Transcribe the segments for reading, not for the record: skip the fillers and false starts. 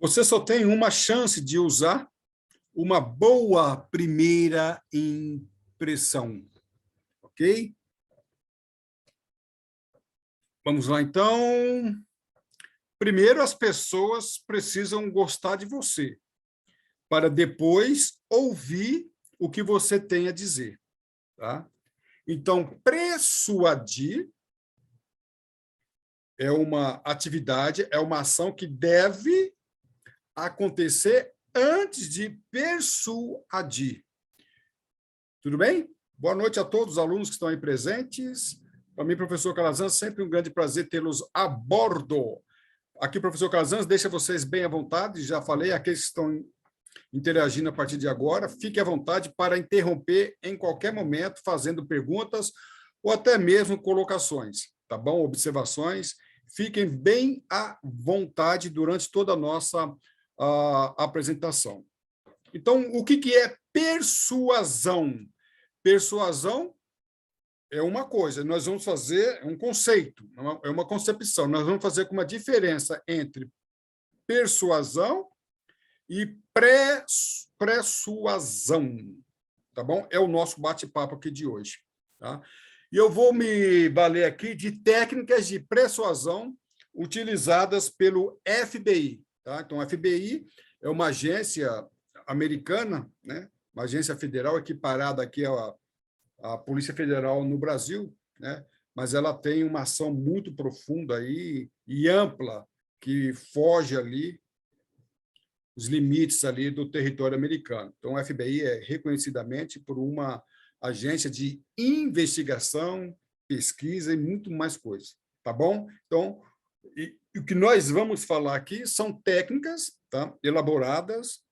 Você só tem uma chance de usar uma boa primeira impressão, ok? Vamos lá, então. Primeiro, as pessoas precisam gostar de você, para depois ouvir o que você tem a dizer, tá? Então, persuadir é uma atividade, é uma ação que deve acontecer antes de persuadir. Tudo bem? Boa noite a todos os alunos que estão aí presentes. Para mim, professor Calazans, sempre um grande prazer tê-los a bordo. Aqui, professor Calazans, deixa vocês bem à vontade. Já falei, aqueles que estão interagindo a partir de agora, fiquem à vontade para interromper em qualquer momento, fazendo perguntas ou até mesmo colocações, tá bom? Observações. Fiquem bem à vontade durante toda a nossa apresentação. Então, o que é persuasão? Persuasão é uma coisa, nós vamos fazer um conceito, é uma concepção, nós vamos fazer com uma diferença entre persuasão e persuasão, tá bom? É o nosso bate-papo aqui de hoje, tá? E eu vou me valer aqui de técnicas de persuasão utilizadas pelo FBI, tá? Então, a FBI é uma agência americana, né? Uma agência federal equiparada aqui à Polícia Federal no Brasil, né? Mas ela tem uma ação muito profunda aí e ampla que foge ali os limites ali do território americano. Então, o FBI é reconhecidamente por uma agência de investigação, pesquisa e muito mais coisas, tá bom? Então, o que nós vamos falar aqui são técnicas, tá? Elaboradas,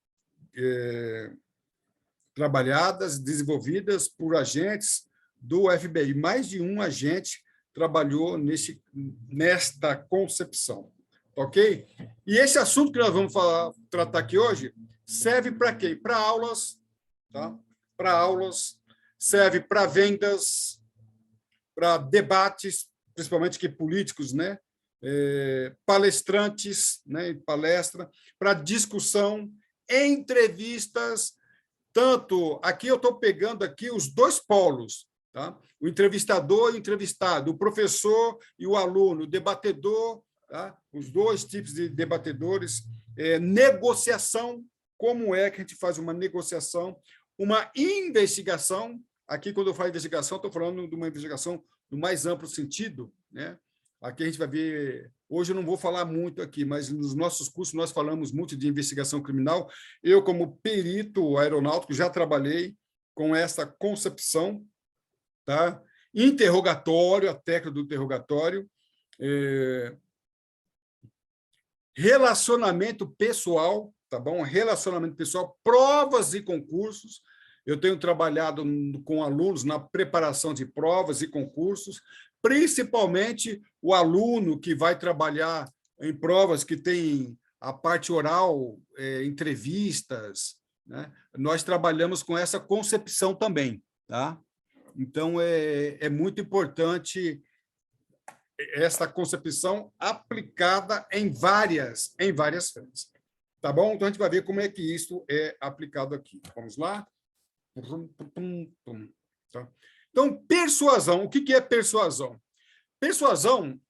trabalhadas, desenvolvidas por agentes do FBI. Mais de um agente trabalhou nesta concepção, ok? E esse assunto que nós vamos tratar aqui hoje serve para quê? Para aulas, tá? Para aulas, serve para vendas, para debates, principalmente que políticos, né? Palestrantes, né? Palestra, para discussão, entrevistas. Tanto, aqui eu estou pegando aqui os dois polos, tá? O entrevistador e o entrevistado, o professor e o aluno, o debatedor, tá? Os dois tipos de debatedores, negociação, como é que a gente faz uma negociação, uma investigação, aqui quando eu falo investigação, estou falando de uma investigação no mais amplo sentido, né? Aqui a gente vai ver, hoje eu não vou falar muito aqui, mas nos nossos cursos nós falamos muito de investigação criminal. Eu, como perito aeronáutico, já trabalhei com essa concepção, tá? Interrogatório, a técnica do interrogatório, relacionamento pessoal, tá bom? Relacionamento pessoal, provas e concursos. Eu tenho trabalhado com alunos na preparação de provas e concursos, principalmente o aluno que vai trabalhar em provas que tem a parte oral, entrevistas, né? Nós trabalhamos com essa concepção também, tá? Então, é muito importante essa concepção aplicada em várias frentes. Tá bom? Então, a gente vai ver como é que isso é aplicado aqui. Vamos lá? Tá? Então, persuasão. O que é persuasão? Persuasão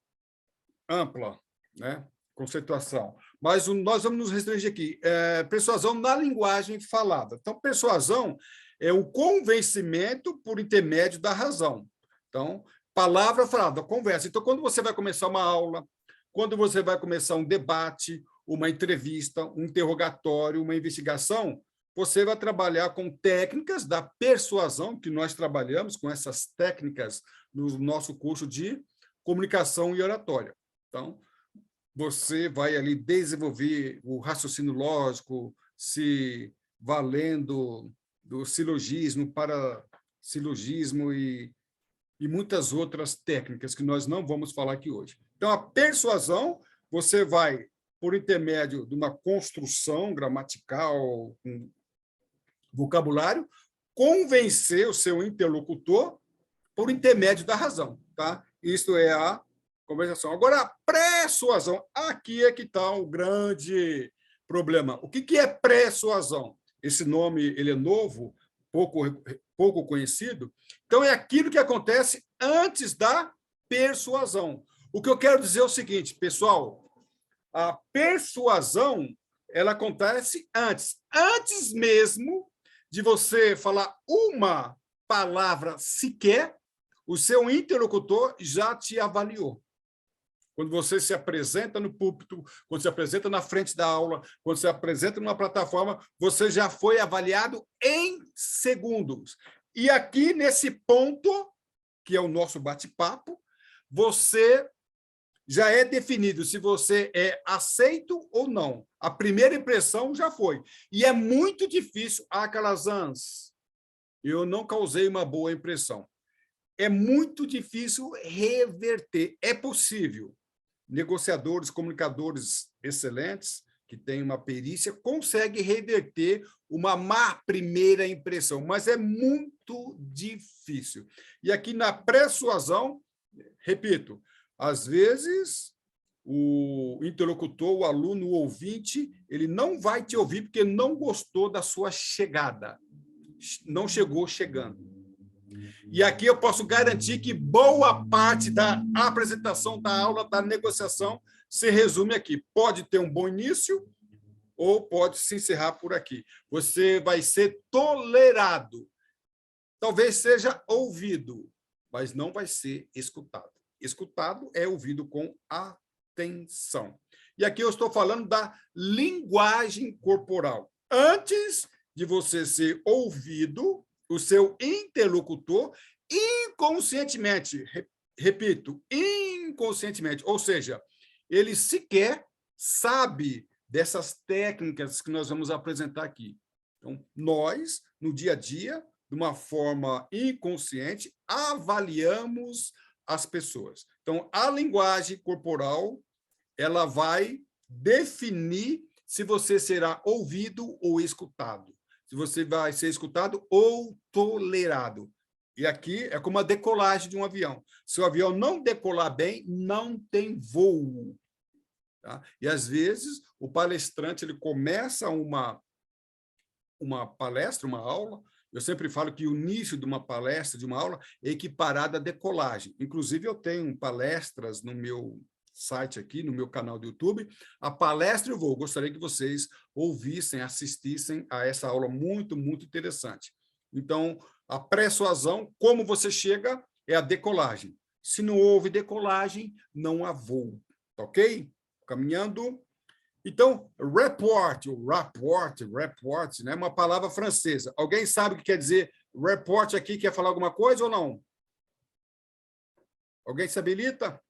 ampla, né? Conceituação. Mas nós vamos nos restringir aqui. Persuasão na linguagem falada. Então, persuasão é o convencimento por intermédio da razão. Então, palavra falada, conversa. Então, quando você vai começar uma aula, quando você vai começar um debate, uma entrevista, um interrogatório, uma investigação, você vai trabalhar com técnicas da persuasão, que nós trabalhamos com essas técnicas no nosso curso de comunicação e oratória. Então, você vai ali desenvolver o raciocínio lógico, se valendo do silogismo, para silogismo e muitas outras técnicas que nós não vamos falar aqui hoje. Então, a persuasão, você vai, por intermédio de uma construção gramatical, com vocabulário, convencer o seu interlocutor por intermédio da razão, tá? Isso é a conversação. Agora, a persuasão, aqui é que está o grande problema. O que é persuasão? Esse nome ele é novo, pouco conhecido. Então, é aquilo que acontece antes da persuasão. O que eu quero dizer é o seguinte, pessoal, a persuasão ela acontece antes mesmo de você falar uma palavra sequer, o seu interlocutor já te avaliou. Quando você se apresenta no púlpito, quando se apresenta na frente da aula, quando se apresenta numa plataforma, você já foi avaliado em segundos. E aqui, nesse ponto, que é o nosso bate-papo, você já é definido se você é aceito ou não. A primeira impressão já foi. E é muito difícil, Calazans, eu não causei uma boa impressão. É muito difícil reverter. É possível. Negociadores, comunicadores excelentes, que têm uma perícia, conseguem reverter uma má primeira impressão, mas é muito difícil. E aqui na persuasão, repito, às vezes o interlocutor, o aluno, o ouvinte, ele não vai te ouvir porque não gostou da sua chegada, não chegou chegando. E aqui eu posso garantir que boa parte da apresentação, da aula, da negociação, se resume aqui. Pode ter um bom início ou pode se encerrar por aqui. Você vai ser tolerado. Talvez seja ouvido, mas não vai ser escutado. Escutado é ouvido com atenção. E aqui eu estou falando da linguagem corporal. Antes de você ser ouvido, o seu interlocutor, inconscientemente, repito, inconscientemente, ou seja, ele sequer sabe dessas técnicas que nós vamos apresentar aqui. Então, nós, no dia a dia, de uma forma inconsciente, avaliamos as pessoas. Então, a linguagem corporal, ela vai definir se você será ouvido ou escutado, se você vai ser escutado ou tolerado. E aqui é como a decolagem de um avião. Se o avião não decolar bem, não tem voo. Tá? E, às vezes, o palestrante ele começa uma palestra, uma aula. Eu sempre falo que o início de uma palestra, de uma aula, é equiparado à decolagem. Inclusive, eu tenho palestras no meu site aqui, no meu canal do YouTube, a palestra eu vou. Gostaria que vocês ouvissem, assistissem a essa aula muito, muito interessante. Então, a persuasão, como você chega, é a decolagem. Se não houve decolagem, não há voo. Ok? Caminhando. Então, rapport, né? Uma palavra francesa. Alguém sabe o que quer dizer rapport aqui? Quer falar alguma coisa ou não? Alguém se habilita?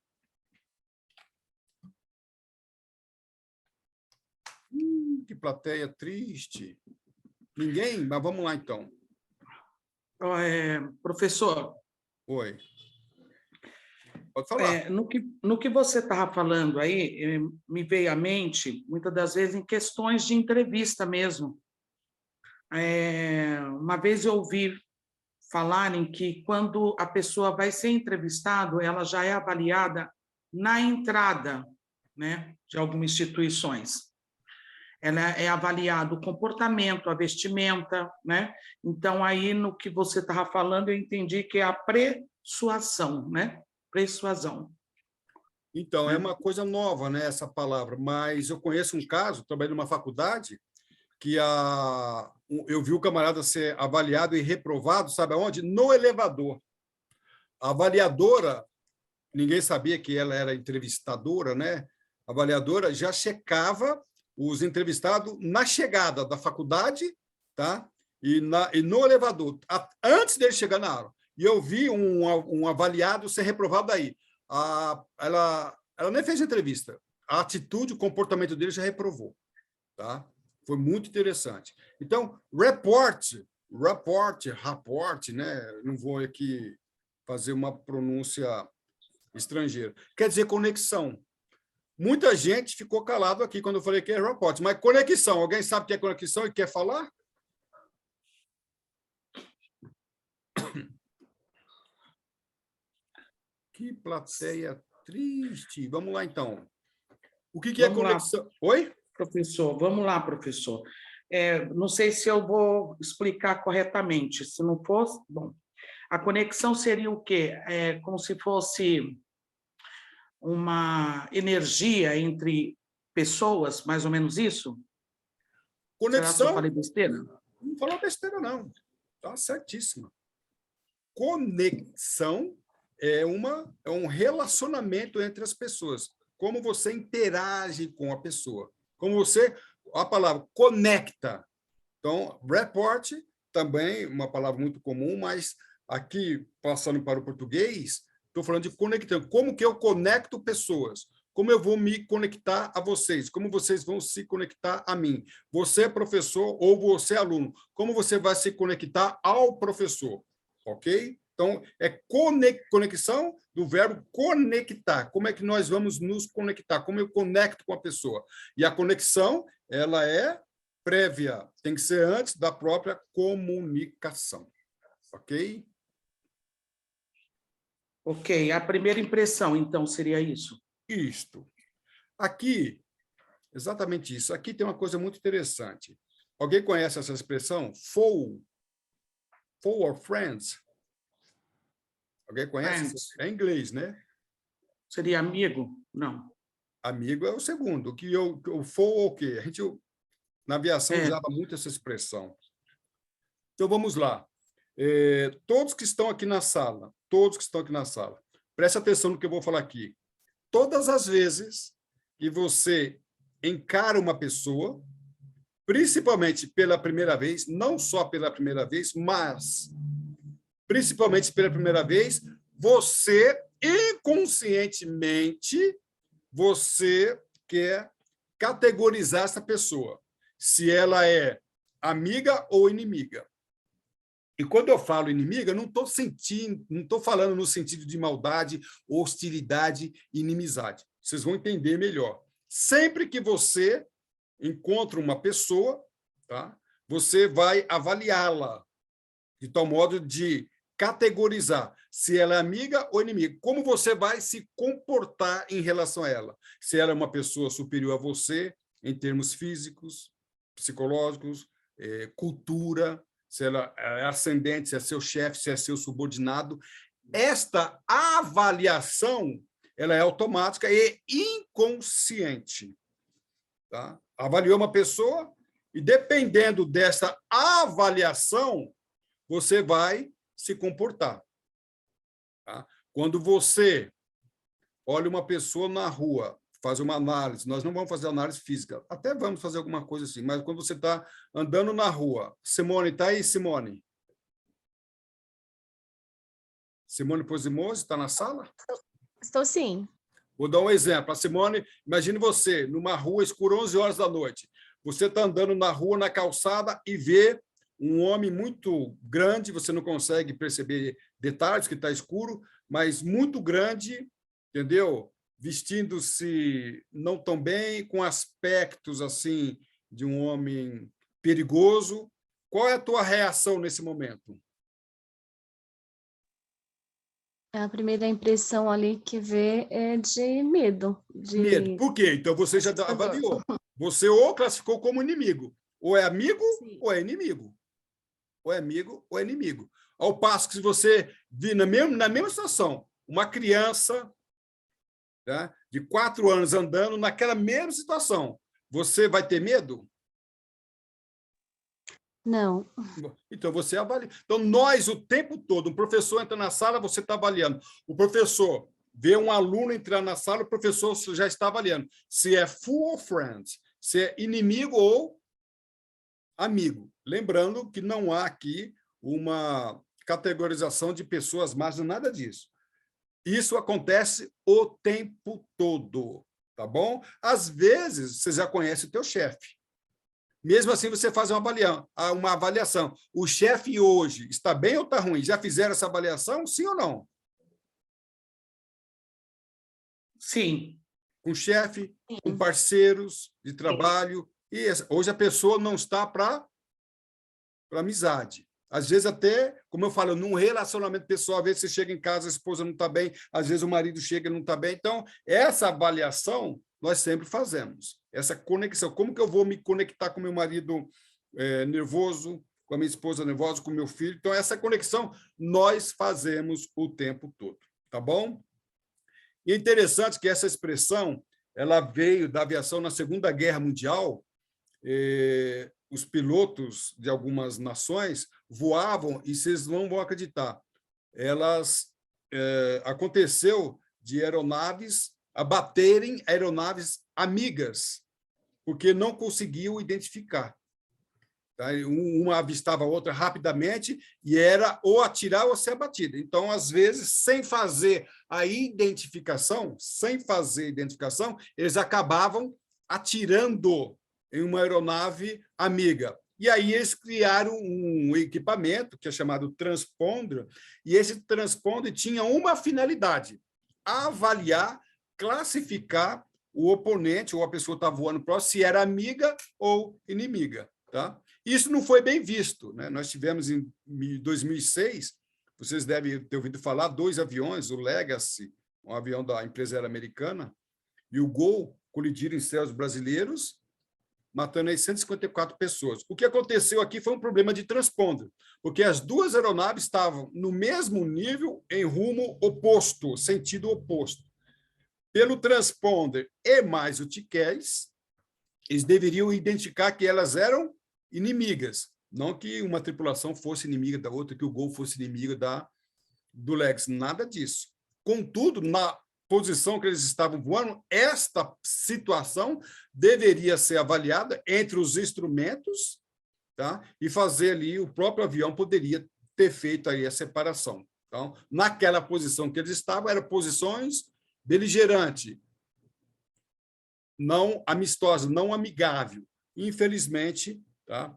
Que plateia triste. Ninguém? Mas vamos lá, então. Professor. Oi. Pode falar. No que você estava falando aí, me veio à mente, muitas das vezes, em questões de entrevista mesmo. Uma vez eu ouvi falarem que, quando a pessoa vai ser entrevistada, ela já é avaliada na entrada, né, de algumas instituições. Ela é avaliado o comportamento, a vestimenta, né? Então, aí, no que você estava falando, eu entendi que é a persuasão, né? Persuasão. Então, é uma coisa nova, né, essa palavra, mas eu conheço um caso, trabalhei numa faculdade, que eu vi o camarada ser avaliado e reprovado, sabe aonde? No elevador. A avaliadora, ninguém sabia que ela era entrevistadora, né? A avaliadora já checava os entrevistados na chegada da faculdade, tá? E no elevador, antes dele chegar na aula. E eu vi um avaliado ser reprovado aí. Ela nem fez entrevista. A atitude, o comportamento dele já reprovou. Tá? Foi muito interessante. Então, rapport, né? Não vou aqui fazer uma pronúncia estrangeira. Quer dizer conexão. Muita gente ficou calado aqui quando eu falei que é rapport, mas conexão, alguém sabe o que é conexão e quer falar? Que plateia triste. Vamos lá, então. O que é conexão? Oi? Professor, vamos lá, professor. Não sei se eu vou explicar corretamente. Se não fosse, bom, a conexão seria o quê? Como se fosse uma energia entre pessoas, mais ou menos isso? Será que eu Conexão, falei besteira? não falou besteira, não. Está certíssima. Conexão é um relacionamento entre as pessoas. Como você interage com a pessoa. Como você... A palavra conecta. Então, report também, uma palavra muito comum, mas aqui, passando para o português, estou falando de conectando. Como que eu conecto pessoas? Como eu vou me conectar a vocês? Como vocês vão se conectar a mim? Você é professor ou você é aluno? Como você vai se conectar ao professor? Ok? Então, é conexão do verbo conectar. Como é que nós vamos nos conectar? Como eu conecto com a pessoa? E a conexão, ela é prévia, tem que ser antes da própria comunicação. Ok? Ok, a primeira impressão, então, seria isso? Isto. Aqui, exatamente isso. Aqui tem uma coisa muito interessante. Alguém conhece essa expressão? Foe or friends? Alguém conhece? Friends. É em inglês, né? Seria amigo? Não. Amigo é o segundo. O foe é o quê? A gente, na aviação, usava muito essa expressão. Então, vamos lá. Todos que estão aqui na sala, preste atenção no que eu vou falar aqui. Todas as vezes que você encara uma pessoa, principalmente pela primeira vez, não só pela primeira vez, mas principalmente pela primeira vez, você inconscientemente você quer categorizar essa pessoa, se ela é amiga ou inimiga. E quando eu falo inimiga, não estou falando no sentido de maldade, hostilidade, inimizade. Vocês vão entender melhor. Sempre que você encontra uma pessoa, tá? Você vai avaliá-la de tal modo de categorizar se ela é amiga ou inimiga. Como você vai se comportar em relação a ela? Se ela é uma pessoa superior a você, em termos físicos, psicológicos, cultura, se ela é ascendente, se é seu chefe, se é seu subordinado. Esta avaliação ela é automática e inconsciente. Tá? Avaliou uma pessoa e, dependendo dessa avaliação, você vai se comportar. Tá? Quando você olha uma pessoa na rua, faz uma análise, nós não vamos fazer análise física, até vamos fazer alguma coisa assim, mas quando você está andando na rua, Simone, está aí, Simone? Simone Posimoso está na sala? Estou sim. Vou dar um exemplo. A Simone, imagine você, numa rua escura, 11 horas da noite. Você está andando na rua, na calçada, e vê um homem muito grande, você não consegue perceber detalhes, que está escuro, mas muito grande, entendeu? Vestindo-se não tão bem, com aspectos assim de um homem perigoso. Qual é a tua reação nesse momento? A primeira impressão ali que vê é de medo. Medo. Por quê? Então você já avaliou. Você ou classificou como inimigo. Ou é amigo, sim, ou é inimigo. Ou é amigo, ou é inimigo. Ao passo que se você vir na mesma situação, uma criança, tá, de 4 anos andando naquela mesma situação, você vai ter medo? Não. Então, você avalia. Então, nós, o tempo todo, um professor entra na sala, você está avaliando. O professor vê um aluno entrar na sala, o professor já está avaliando se é foe or friend, se é inimigo ou amigo. Lembrando que não há aqui uma categorização de pessoas más, nada disso. Isso acontece o tempo todo, tá bom? Às vezes, você já conhece o teu chefe. Mesmo assim, você faz uma avaliação. O chefe hoje está bem ou está ruim? Já fizeram essa avaliação, sim ou não? Sim. Com chefe, com parceiros de trabalho. E hoje a pessoa não está para amizade. Às vezes até, como eu falo, num relacionamento pessoal, às vezes você chega em casa, a esposa não está bem, às vezes o marido chega e não está bem. Então, essa avaliação nós sempre fazemos. Essa conexão. Como que eu vou me conectar com meu marido nervoso, com a minha esposa nervosa, com meu filho? Então, essa conexão nós fazemos o tempo todo, tá bom? E é interessante que essa expressão ela veio da aviação na Segunda Guerra Mundial. Os pilotos de algumas nações voavam, e vocês não vão acreditar, aconteceu de aeronaves abaterem aeronaves amigas, porque não conseguiam identificar. Tá? Uma avistava a outra rapidamente e era ou atirar ou ser abatida. Então, às vezes, sem fazer identificação, eles acabavam atirando em uma aeronave amiga. E aí eles criaram um equipamento que é chamado transponder, e esse transponder tinha uma finalidade: avaliar, classificar o oponente ou a pessoa que está voando próximo, se era amiga ou inimiga. Tá? Isso não foi bem visto, né? Nós tivemos, em 2006, vocês devem ter ouvido falar, 2 aviões, o Legacy, um avião da empresa aérea americana, e o Gol colidiram em céus brasileiros, matando aí 154 pessoas. O que aconteceu aqui foi um problema de transponder, porque as 2 aeronaves estavam no mesmo nível, em rumo oposto, sentido oposto. Pelo transponder e mais o TCAS, eles deveriam identificar que elas eram inimigas, não que uma tripulação fosse inimiga da outra, que o Gol fosse inimigo do Lex, nada disso. Contudo, na posição que eles estavam voando, esta situação deveria ser avaliada entre os instrumentos, tá? E fazer ali, o próprio avião poderia ter feito aí a separação. Então, naquela posição que eles estavam, eram posições beligerante, não amistosa, não amigável. Infelizmente, tá?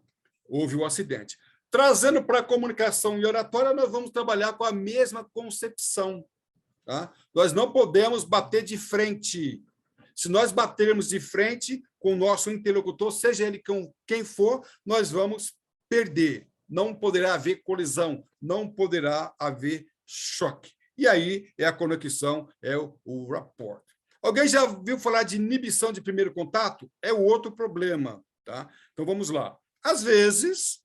Houve o acidente. Trazendo para a comunicação e oratória, nós vamos trabalhar com a mesma concepção. Tá? Nós não podemos bater de frente. Se nós batermos de frente com o nosso interlocutor, seja ele quem for, nós vamos perder. Não poderá haver colisão, não poderá haver choque. E aí é a conexão, é o rapport. Alguém já ouviu falar de inibição de primeiro contato? É o outro problema. Tá? Então, vamos lá. Às vezes,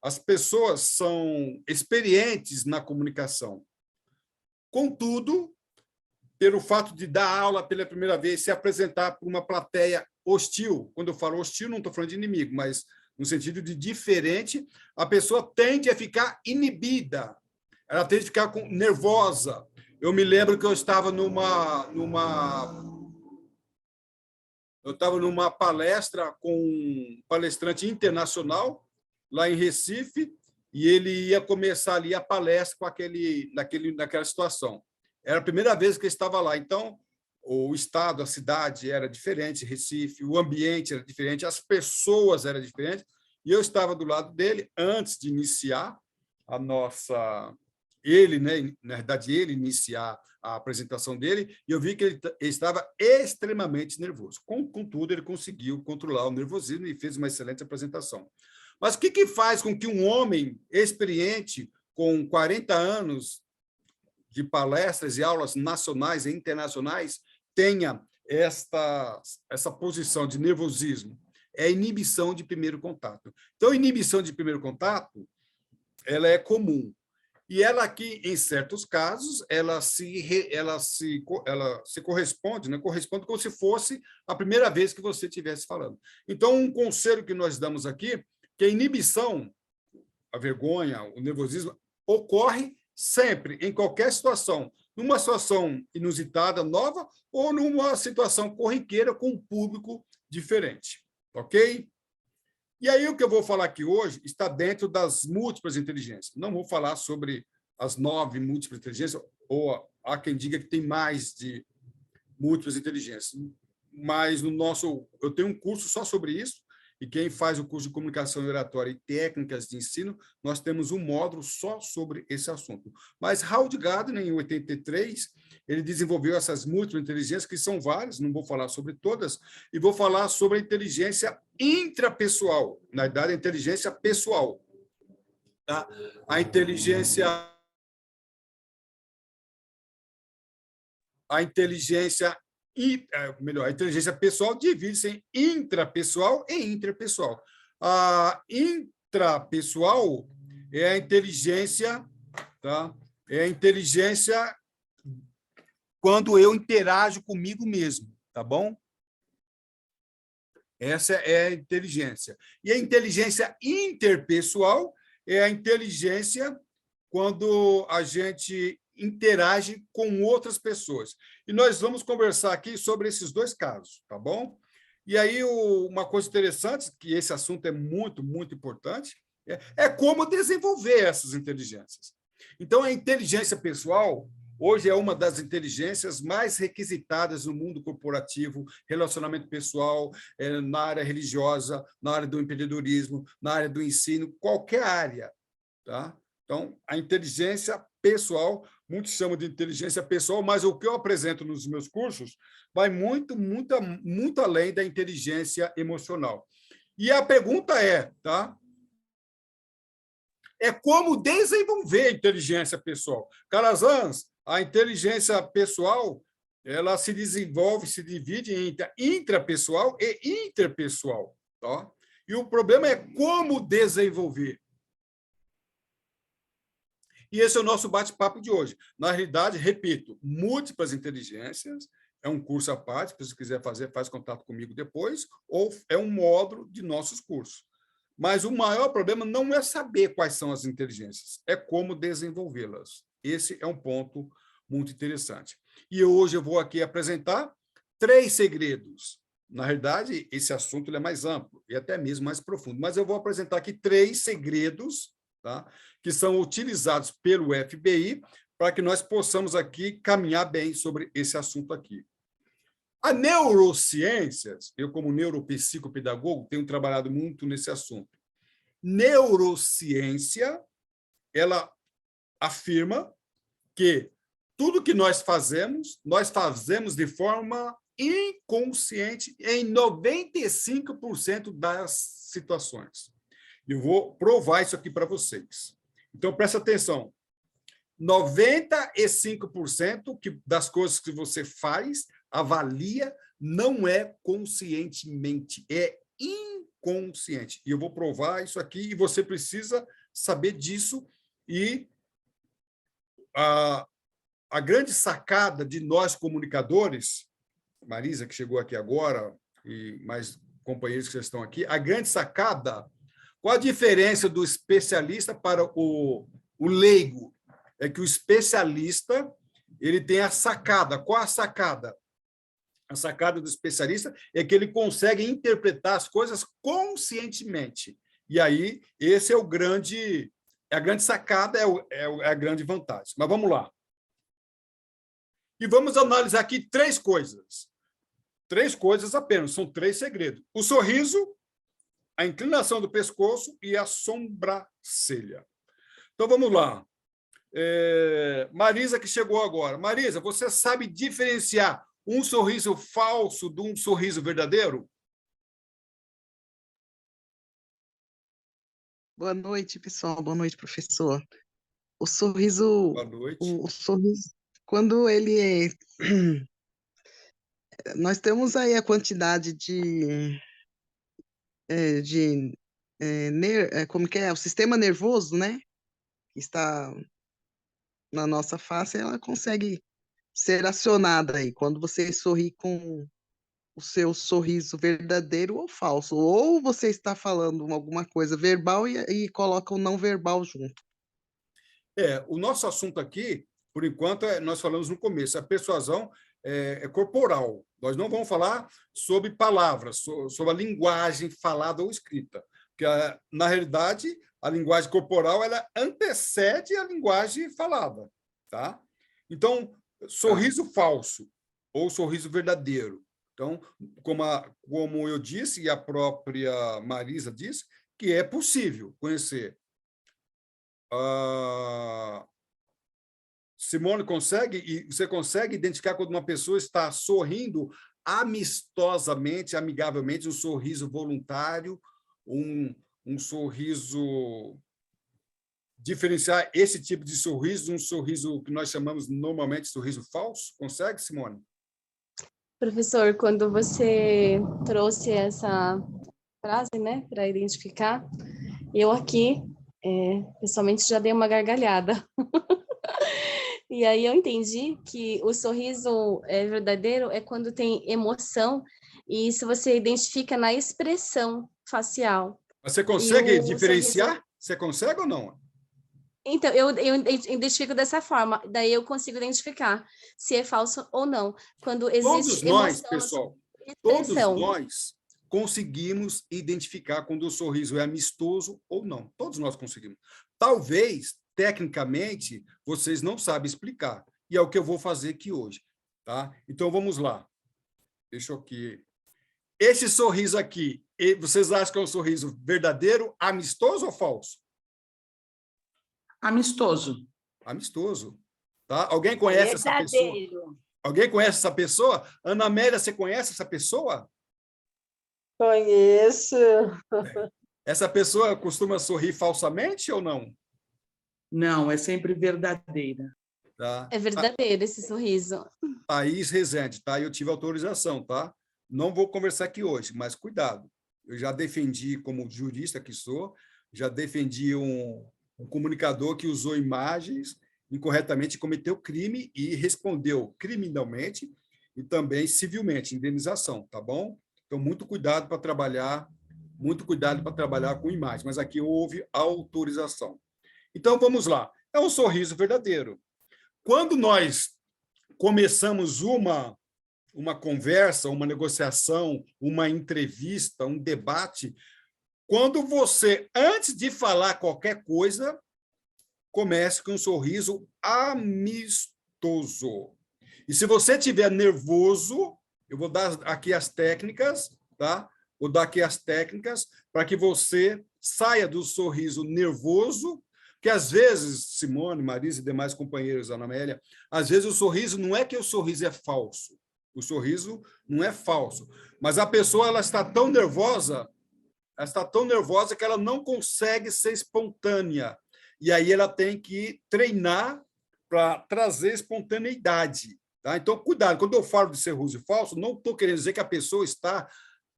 as pessoas são experientes na comunicação. Contudo, pelo fato de dar aula pela primeira vez, se apresentar para uma plateia hostil, quando eu falo hostil, não estou falando de inimigo, mas no sentido de diferente, a pessoa tende a ficar inibida, ela tende a ficar nervosa. Eu me lembro que eu estava numa palestra com um palestrante internacional, lá em Recife, e ele ia começar ali a palestra com naquela situação. Era a primeira vez que ele estava lá. Então, o estado, a cidade era diferente, Recife, o ambiente era diferente, as pessoas eram diferentes, e eu estava do lado dele antes de iniciar a nossa... Ele, né, na verdade, ele iniciar a apresentação dele, e eu vi que ele estava extremamente nervoso. Contudo, ele conseguiu controlar o nervosismo e fez uma excelente apresentação. Mas o que faz com que um homem experiente, com 40 anos de palestras e aulas nacionais e internacionais, tenha essa posição de nervosismo? É a inibição de primeiro contato. Então, a inibição de primeiro contato, ela é comum. E ela aqui, em certos casos, ela se corresponde, né? Corresponde como se fosse a primeira vez que você estivesse falando. Então, um conselho que nós damos aqui, que a inibição, a vergonha, o nervosismo, ocorre sempre, em qualquer situação, numa situação inusitada, nova, ou numa situação corriqueira com um público diferente. Ok? E aí, o que eu vou falar aqui hoje está dentro das múltiplas inteligências. Não vou falar sobre as 9 múltiplas inteligências, ou há quem diga que tem mais de múltiplas inteligências. Mas eu tenho um curso só sobre isso, e quem faz o curso de comunicação oratória e técnicas de ensino, nós temos um módulo só sobre esse assunto. Mas Howard Gardner, em 83, ele desenvolveu essas múltiplas inteligências, que são várias, não vou falar sobre todas, e vou falar sobre a inteligência intrapessoal, na verdade, a inteligência pessoal. Tá? A inteligência melhor, a inteligência pessoal divide-se em intrapessoal e interpessoal. A intrapessoal é a inteligência, tá? É a inteligência quando eu interajo comigo mesmo, tá bom? Essa é a inteligência. E a inteligência interpessoal é a inteligência quando a gente interage com outras pessoas. E nós vamos conversar aqui sobre esses dois casos, tá bom? E aí, uma coisa interessante, que esse assunto é muito, muito importante, é como desenvolver essas inteligências. Então, a inteligência pessoal hoje é uma das inteligências mais requisitadas no mundo corporativo, relacionamento pessoal, na área religiosa, na área do empreendedorismo, na área do ensino, qualquer área, tá? Então, a inteligência pessoal, muitos chamam de inteligência pessoal, mas o que eu apresento nos meus cursos vai muito, muito, muito além da inteligência emocional. E a pergunta é, tá? É como desenvolver a inteligência pessoal. Calazans, a inteligência pessoal, ela se desenvolve, se divide em intrapessoal e interpessoal, tá? E o problema é como desenvolver. E esse é o nosso bate-papo de hoje. Na realidade, repito, múltiplas inteligências, é um curso à parte, se você quiser fazer, faz contato comigo depois, ou é um módulo de nossos cursos. Mas o maior problema não é saber quais são as inteligências, é como desenvolvê-las. Esse é um ponto muito interessante. E hoje eu vou aqui apresentar 3 segredos. Na realidade, esse assunto é mais amplo e até mesmo mais profundo, mas eu vou apresentar aqui 3 segredos, tá? Que são utilizados pelo FBI para que nós possamos aqui caminhar bem sobre esse assunto aqui. A neurociências, eu como neuropsicopedagogo tenho trabalhado muito nesse assunto. Neurociência, ela afirma que tudo que nós fazemos de forma inconsciente em 95% das situações. Eu vou provar isso aqui para vocês. Então, presta atenção. 95% das coisas que você faz, avalia, não é conscientemente, é inconsciente. E eu vou provar isso aqui, e você precisa saber disso. E a grande sacada de nós comunicadores, Marisa, que chegou aqui agora, e mais companheiros que já estão aqui, a grande sacada, qual a diferença do especialista para o leigo? É que o especialista ele tem a sacada. Qual a sacada? A sacada do especialista é que ele consegue interpretar as coisas conscientemente. E aí, esse é a grande sacada, é a grande vantagem. Mas vamos lá. E vamos analisar aqui 3 coisas. 3 coisas apenas, são 3 segredos. O sorriso, a inclinação do pescoço e a sobrancelha. Então, vamos lá. Marisa, que chegou agora. Marisa, você sabe diferenciar um sorriso falso de um sorriso verdadeiro? Boa noite, pessoal. Boa noite, professor. O sorriso, Boa noite. o sorriso, quando ele é... Nós temos aí a quantidade como que é? O sistema nervoso, né? Que está na nossa face, ela consegue ser acionada aí, quando você sorri com o seu sorriso verdadeiro ou falso, ou você está falando alguma coisa verbal e coloca o não verbal junto. O nosso assunto aqui, por enquanto, nós falamos no começo, a persuasão é corporal. Nós não vamos falar sobre palavras, sobre a linguagem falada ou escrita, porque, na realidade, a linguagem corporal ela antecede a linguagem falada. Tá? Então, sorriso falso ou sorriso verdadeiro. Então, como eu disse, e a própria Marisa disse, que é possível conhecer. Simone, você consegue identificar quando uma pessoa está sorrindo amistosamente, amigavelmente, um sorriso voluntário, um sorriso... Diferenciar esse tipo de sorriso de um sorriso que nós chamamos normalmente de sorriso falso? Consegue, Simone? Professor, quando você trouxe essa frase, né, para identificar, eu aqui, pessoalmente, já dei uma gargalhada. E aí eu entendi que o sorriso verdadeiro é quando tem emoção, e isso você identifica na expressão facial. Você E consegue o sorriso... diferenciar? Você consegue ou não? Então, eu identifico dessa forma, daí eu consigo identificar se é falso ou não. Quando Todos existe nós, emoção na pessoal, todos expressão. nós conseguimos identificar quando o sorriso é amistoso ou não. Todos nós conseguimos. Talvez, tecnicamente, vocês não sabem explicar. E é o que eu vou fazer aqui hoje. Tá? Então, vamos lá. Deixa eu aqui. Esse sorriso aqui, vocês acham que é um sorriso verdadeiro, amistoso ou falso? Amistoso. Amistoso. Tá? Alguém conhece essa pessoa? Alguém conhece essa pessoa? Ana Amélia, você conhece essa pessoa? Conheço. Essa pessoa costuma sorrir falsamente ou não? Não, é sempre verdadeira. Tá? É verdadeiro esse sorriso. Thaís Rezende, tá? Eu tive autorização, tá? Não vou conversar aqui hoje, mas cuidado. Eu já defendi, como jurista que sou, já defendi um comunicador que usou imagens incorretamente, cometeu crime e respondeu criminalmente e também civilmente, indenização, tá bom? Então, muito cuidado para trabalhar com imagens, mas aqui houve autorização. Então, vamos lá. É um sorriso verdadeiro. Quando nós começamos uma conversa, uma negociação, uma entrevista, um debate, quando você, antes de falar qualquer coisa, comece com um sorriso amistoso. E se você estiver nervoso, eu vou dar aqui as técnicas, tá? Vou dar aqui as técnicas para que você saia do sorriso nervoso, que às vezes, Simone, Marisa e demais companheiros, Ana Amélia, às vezes o sorriso não é que o sorriso é falso. O sorriso não é falso, mas a pessoa ela está tão nervosa que ela não consegue ser espontânea. E aí ela tem que treinar para trazer espontaneidade. Tá? Então, cuidado, quando eu falo de sorriso falso, não estou querendo dizer que a pessoa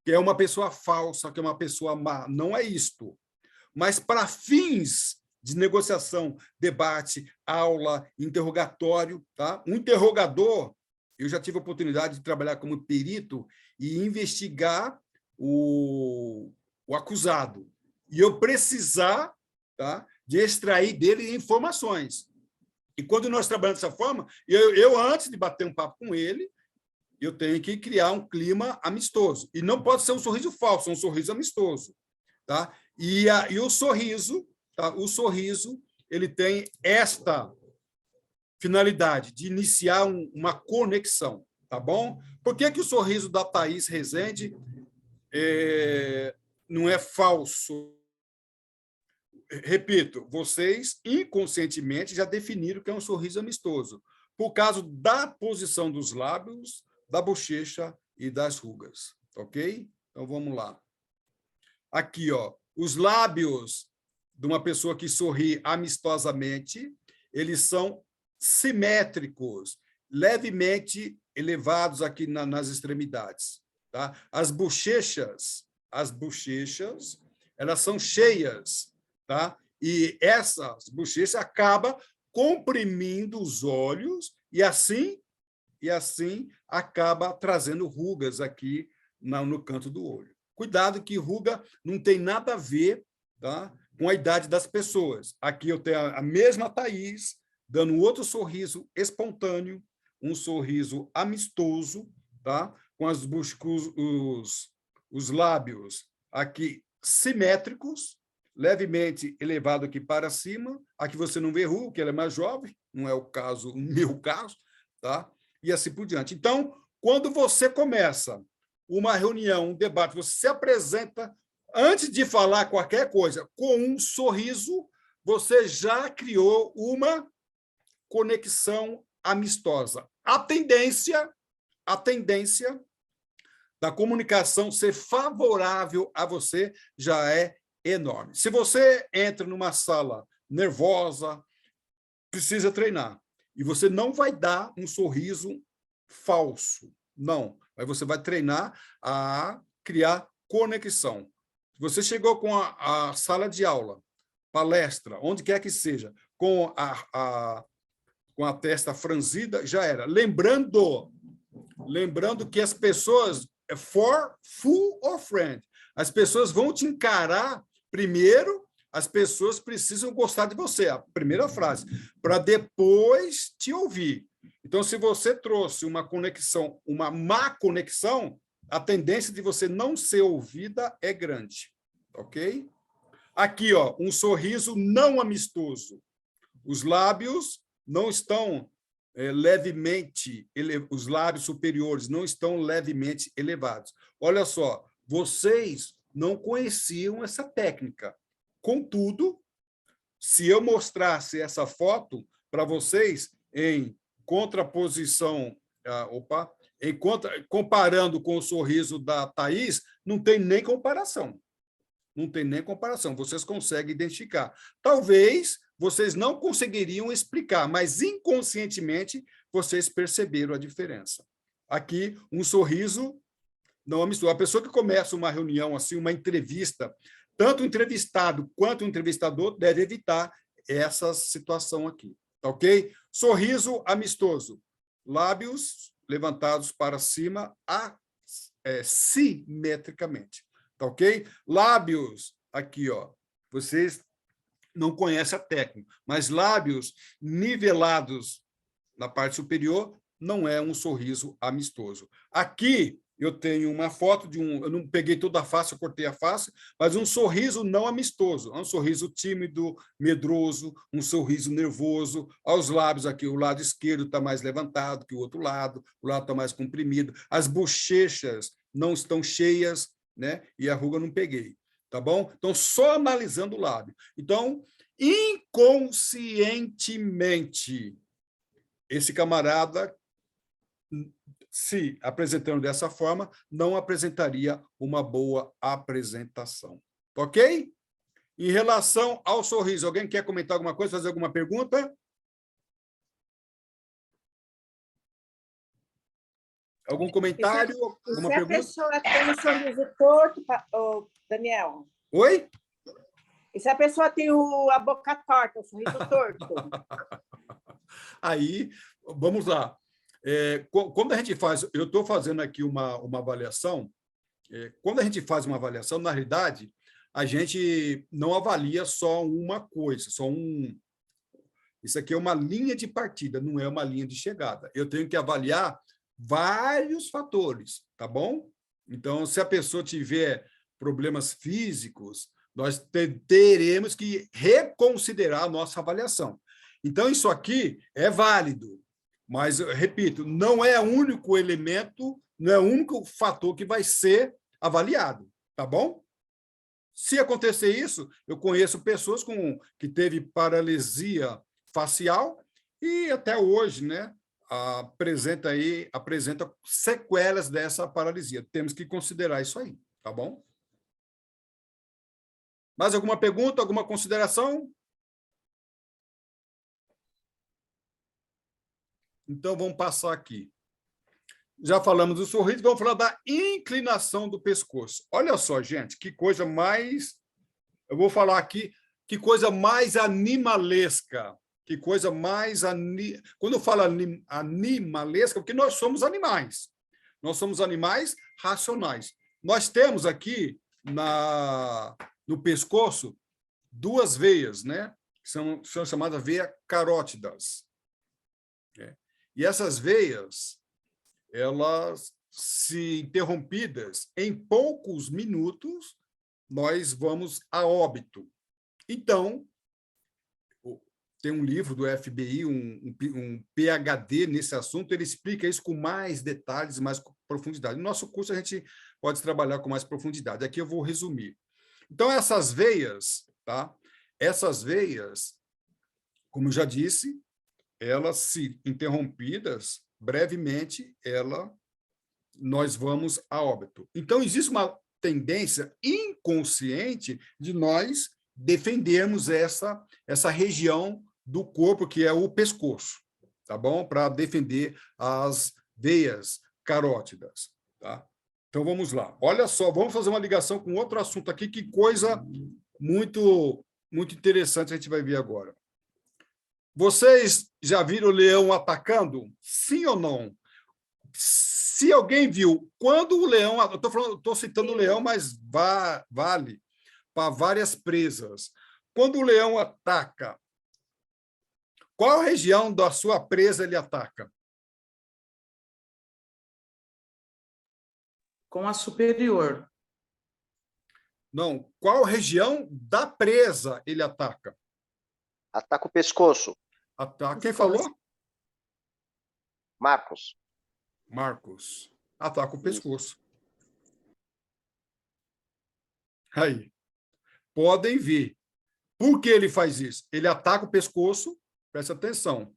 que é uma pessoa falsa, que é uma pessoa má. Não é isto. Mas para fins de negociação, debate, aula, interrogatório, tá? Um interrogador, eu já tive a oportunidade de trabalhar como perito e investigar o acusado. E eu precisar, tá, de extrair dele informações. E quando nós trabalhamos dessa forma, eu antes de bater um papo com ele, eu tenho que criar um clima amistoso. E não pode ser um sorriso falso, é um sorriso amistoso. Tá? E o sorriso, tá? O sorriso, ele tem esta finalidade de iniciar uma conexão, tá bom? Por que o sorriso da Thaís Rezende não é falso? Repito, vocês inconscientemente já definiram que é um sorriso amistoso, por causa da posição dos lábios, da bochecha e das rugas, ok? Então, vamos lá. Aqui, ó, os lábios de uma pessoa que sorri amistosamente, eles são simétricos, levemente elevados aqui nas extremidades. Tá? As bochechas, elas são cheias, tá? E essas bochechas acabam comprimindo os olhos e assim acaba trazendo rugas aqui no canto do olho. Cuidado que ruga não tem nada a ver, tá, com a idade das pessoas. Aqui eu tenho a mesma Thaís, dando outro sorriso espontâneo, um sorriso amistoso, tá, com os lábios aqui simétricos, levemente elevado aqui para cima. Aqui você não vê ruga, porque ela é mais jovem, não é o meu caso, tá? E assim por diante. Então, quando você começa uma reunião, um debate, você se apresenta, antes de falar qualquer coisa, com um sorriso, você já criou uma conexão amistosa. A tendência da comunicação ser favorável a você já é enorme. Se você entra numa sala nervosa, precisa treinar. E você não vai dar um sorriso falso. Não. Aí você vai treinar a criar conexão. Você chegou com a sala de aula, palestra, onde quer que seja, com a testa franzida, já era. Lembrando que as pessoas, for, full or friend, as pessoas vão te encarar primeiro, as pessoas precisam gostar de você, a primeira frase, para depois te ouvir. Então, se você trouxe uma conexão, uma má conexão, a tendência de você não ser ouvida é grande, ok? Aqui, ó, um sorriso não amistoso. Os lábios não estão levemente, os lábios superiores não estão levemente elevados. Olha só, vocês não conheciam essa técnica. Contudo, se eu mostrasse essa foto para vocês em contraposição, comparando com o sorriso da Thaís, não tem nem comparação. Não tem nem comparação. Vocês conseguem identificar. Talvez vocês não conseguiriam explicar, mas inconscientemente vocês perceberam a diferença. Aqui, um sorriso não amistoso. A pessoa que começa uma reunião, assim, uma entrevista, tanto o entrevistado quanto o entrevistador deve evitar essa situação aqui, tá ok? Sorriso amistoso, lábios levantados para cima simetricamente, tá ok? Lábios, aqui, ó, vocês não conhecem a técnica, mas lábios nivelados na parte superior não é um sorriso amistoso. Aqui, eu tenho uma foto de eu não peguei toda a face, eu cortei a face, mas um sorriso não amistoso, um sorriso tímido, medroso, um sorriso nervoso, aos lábios aqui, o lado esquerdo está mais levantado que o lado está mais comprimido, as bochechas não estão cheias, né? E a ruga não peguei, tá bom? Então, só analisando o lábio. Então, inconscientemente, esse camarada, se apresentando dessa forma, não apresentaria uma boa apresentação. Ok? Em relação ao sorriso, alguém quer comentar alguma coisa, fazer alguma pergunta? Algum comentário? Alguma se a pergunta? pessoa tem um sorriso torto, Daniel? Oi? E se a pessoa tem a boca torta, o sorriso torto? Aí, vamos lá. Quando a gente faz, eu estou fazendo aqui uma avaliação, quando a gente faz uma avaliação, na realidade, a gente não avalia só uma coisa, isso aqui é uma linha de partida, não é uma linha de chegada. Eu tenho que avaliar vários fatores, tá bom? Então, se a pessoa tiver problemas físicos, nós teremos que reconsiderar a nossa avaliação. Então, isso aqui é válido, mas, eu repito, não é o único elemento, não é o único fator que vai ser avaliado, tá bom? Se acontecer isso, eu conheço pessoas que teve paralisia facial e até hoje, né, apresenta sequelas dessa paralisia. Temos que considerar isso aí, tá bom? Mais alguma pergunta, alguma consideração? Então, vamos passar aqui. Já falamos do sorriso, vamos falar da inclinação do pescoço. Olha só, gente, que coisa mais... Eu vou falar aqui, que coisa mais animalesca. Que coisa mais... Quando eu falo animalesca, porque nós somos animais. Nós somos animais racionais. Nós temos aqui no pescoço duas veias, né? São chamadas veias carótidas. E essas veias, elas, se interrompidas, em poucos minutos, nós vamos a óbito. Então, tem um livro do FBI, um PhD nesse assunto, ele explica isso com mais detalhes, mais profundidade. No nosso curso, a gente pode trabalhar com mais profundidade. Aqui eu vou resumir. Então, essas veias, tá? Essas veias, como eu já disse, elas, se interrompidas, brevemente, nós vamos a óbito. Então, existe uma tendência inconsciente de nós defendermos essa região do corpo, que é o pescoço, tá bom? Para defender as veias carótidas. tá? Então, vamos lá. Olha só, vamos fazer uma ligação com outro assunto aqui, que coisa muito, muito interessante a gente vai ver agora. Vocês já viram o leão atacando? Sim ou não? Se alguém viu, quando o leão... Eu estou citando o leão, mas vale para várias presas. Quando o leão ataca, qual região da sua presa ele ataca? Com a superior. Não, qual região da presa ele ataca? Ataca o pescoço. Ataca. Quem falou? Marcos. Marcos. Ataca o pescoço. Aí. Podem ver. Por que ele faz isso? Ele ataca o pescoço, presta atenção.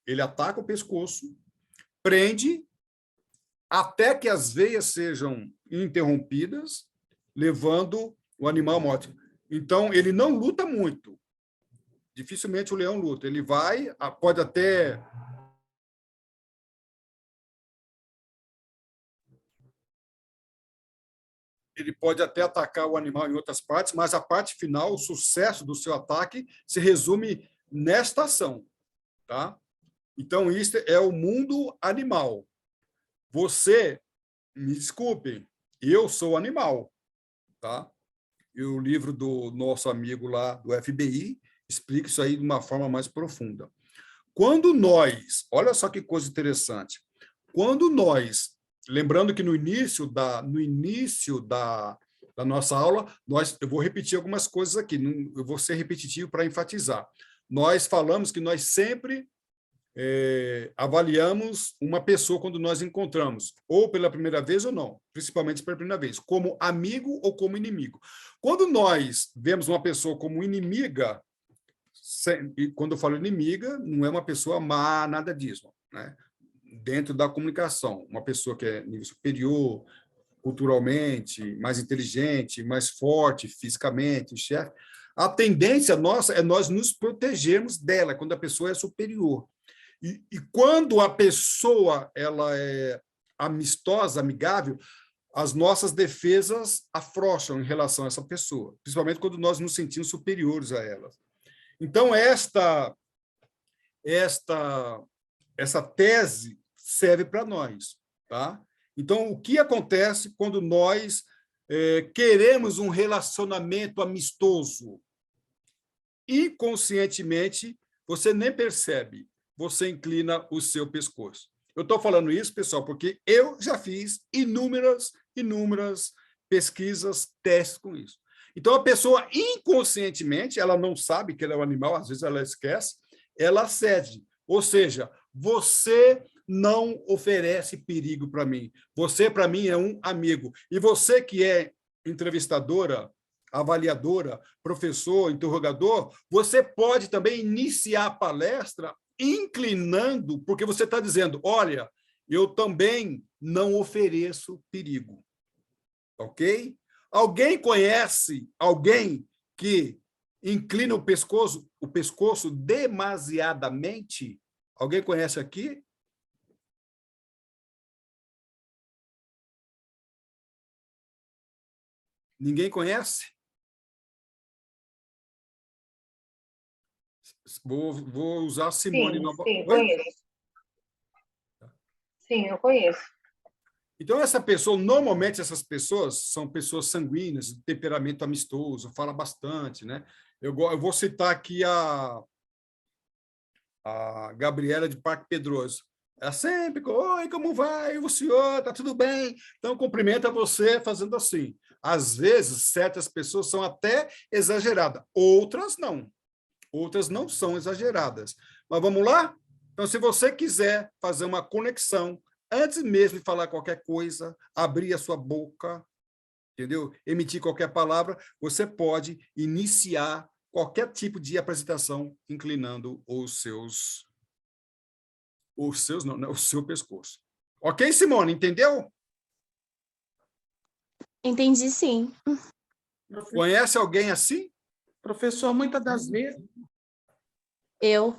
Ele ataca o pescoço, prende até que as veias sejam interrompidas, levando o animal à morte. Então, ele não luta muito. Dificilmente o leão luta. Ele vai, pode até... Ele pode até atacar o animal em outras partes, mas a parte final, o sucesso do seu ataque, se resume nesta ação. Tá? Então, isso é o mundo animal. Você, me desculpem, eu sou animal. Tá? E o livro do nosso amigo lá do FBI explica isso aí de uma forma mais profunda. Quando nós, olha só que coisa interessante, quando nós, lembrando que no início da nossa aula, eu vou repetir algumas coisas aqui, eu vou ser repetitivo para enfatizar. Nós falamos que nós sempre avaliamos uma pessoa quando nós encontramos, ou pela primeira vez ou não, principalmente pela primeira vez, como amigo ou como inimigo. Quando nós vemos uma pessoa como inimiga, e quando eu falo inimiga, não é uma pessoa má, nada disso, né? Dentro da comunicação, uma pessoa que é nível superior, culturalmente, mais inteligente, mais forte fisicamente, chefe, a tendência nossa é nós nos protegermos dela, quando a pessoa é superior. E quando a pessoa ela é amistosa, amigável, as nossas defesas afrouxam em relação a essa pessoa, principalmente quando nós nos sentimos superiores a ela. Então, essa tese serve para nós. Tá? Então, o que acontece quando nós queremos um relacionamento amistoso? Inconscientemente, você nem percebe, você inclina o seu pescoço. Eu estou falando isso, pessoal, porque eu já fiz inúmeras pesquisas, testes com isso. Então, a pessoa, inconscientemente, ela não sabe que ela é um animal, às vezes ela esquece, ela cede. Ou seja, você não oferece perigo para mim. Você, para mim, é um amigo. E você que é entrevistadora, avaliadora, professor, interrogador, você pode também iniciar a palestra inclinando, porque você está dizendo, olha, eu também não ofereço perigo. Ok? Alguém conhece alguém que inclina o pescoço demasiadamente? Alguém conhece aqui? Ninguém conhece? Vou usar a Simone novamente. Sim, conheço. Sim, eu conheço. Então, normalmente essas pessoas são pessoas sanguíneas, de temperamento amistoso, fala bastante, né? Eu vou citar aqui a Gabriela de Parque Pedroso. Ela sempre, oi, como vai? O senhor, tá tudo bem? Então, cumprimenta você fazendo assim. Às vezes, certas pessoas são até exageradas, outras não. Outras não são exageradas. Mas vamos lá? Então, se você quiser fazer uma conexão, antes mesmo de falar qualquer coisa, abrir a sua boca, entendeu? Emitir qualquer palavra, você pode iniciar qualquer tipo de apresentação inclinando o seu pescoço. Ok, Simone, entendeu? Entendi, sim. Conhece alguém assim? Professor, muitas das vezes... Eu.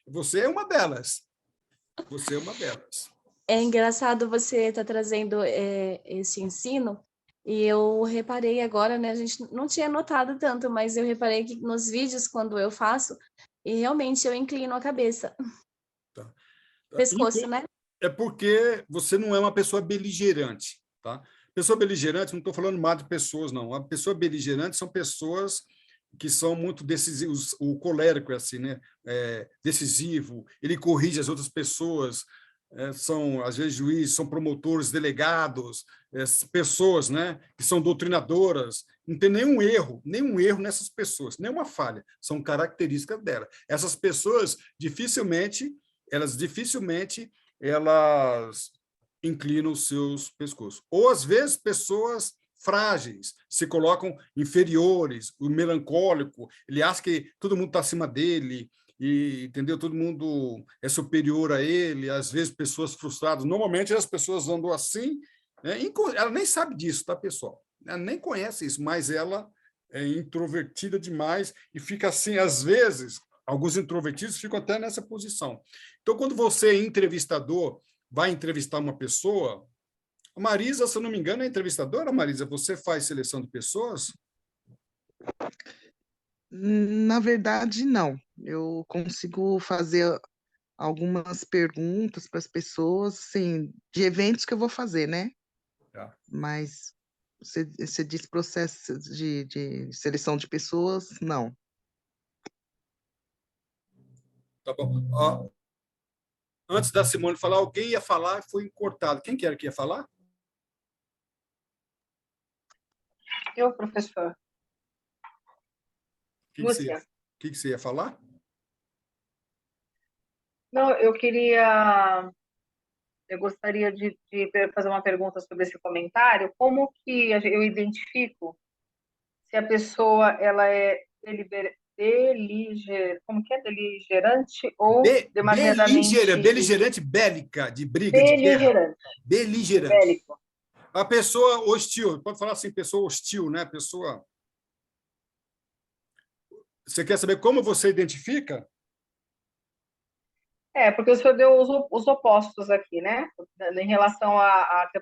Você é uma delas. Você é uma delas. É engraçado você estar trazendo esse ensino, e eu reparei agora, né? A gente não tinha notado tanto, mas eu reparei que nos vídeos, quando eu faço, e realmente eu inclino a cabeça. Tá. Pescoço, né? É porque você não é uma pessoa beligerante, tá? Pessoa beligerante, não estou falando mal de pessoas, não. A pessoa beligerante são pessoas que são muito decisivos. O colérico é assim, né? Decisivo, ele corrige as outras pessoas, são, às vezes, juízes, são promotores, delegados, pessoas, né, que são doutrinadoras. Não tem nenhum erro nessas pessoas, nenhuma falha. São características dela. Essas pessoas, dificilmente elas inclinam os seus pescoços. Ou, às vezes, pessoas frágeis, se colocam inferiores, o melancólico, ele acha que todo mundo está acima dele, e, entendeu? Todo mundo é superior a ele, às vezes pessoas frustradas. Normalmente as pessoas andam assim, né? Ela nem sabe disso, tá, pessoal? Ela nem conhece isso, mas ela é introvertida demais e fica assim, às vezes, alguns introvertidos ficam até nessa posição. Então, quando você é entrevistador, vai entrevistar uma pessoa, a Marisa, se eu não me engano, é entrevistadora, Marisa? Você faz seleção de pessoas? Na verdade, não. Eu consigo fazer algumas perguntas para as pessoas, assim, de eventos que eu vou fazer, né? Tá. Mas você diz processo de seleção de pessoas, não. Tá bom. Ó, antes da Simone falar, alguém ia falar e foi cortado. Quem que era que ia falar? Eu, professor. Lúcia. O que você ia falar? Não, eu gostaria de fazer uma pergunta sobre esse comentário. Como que eu identifico se a pessoa ela é como que é? Beligerante ou demasiadamente... Beligerante, bélica, de briga, de guerra. Beligerante. Bélico. A pessoa hostil, pode falar assim, pessoa hostil, né? Pessoa... Você quer saber como você identifica? Porque o senhor deu os opostos aqui, né? Em relação a que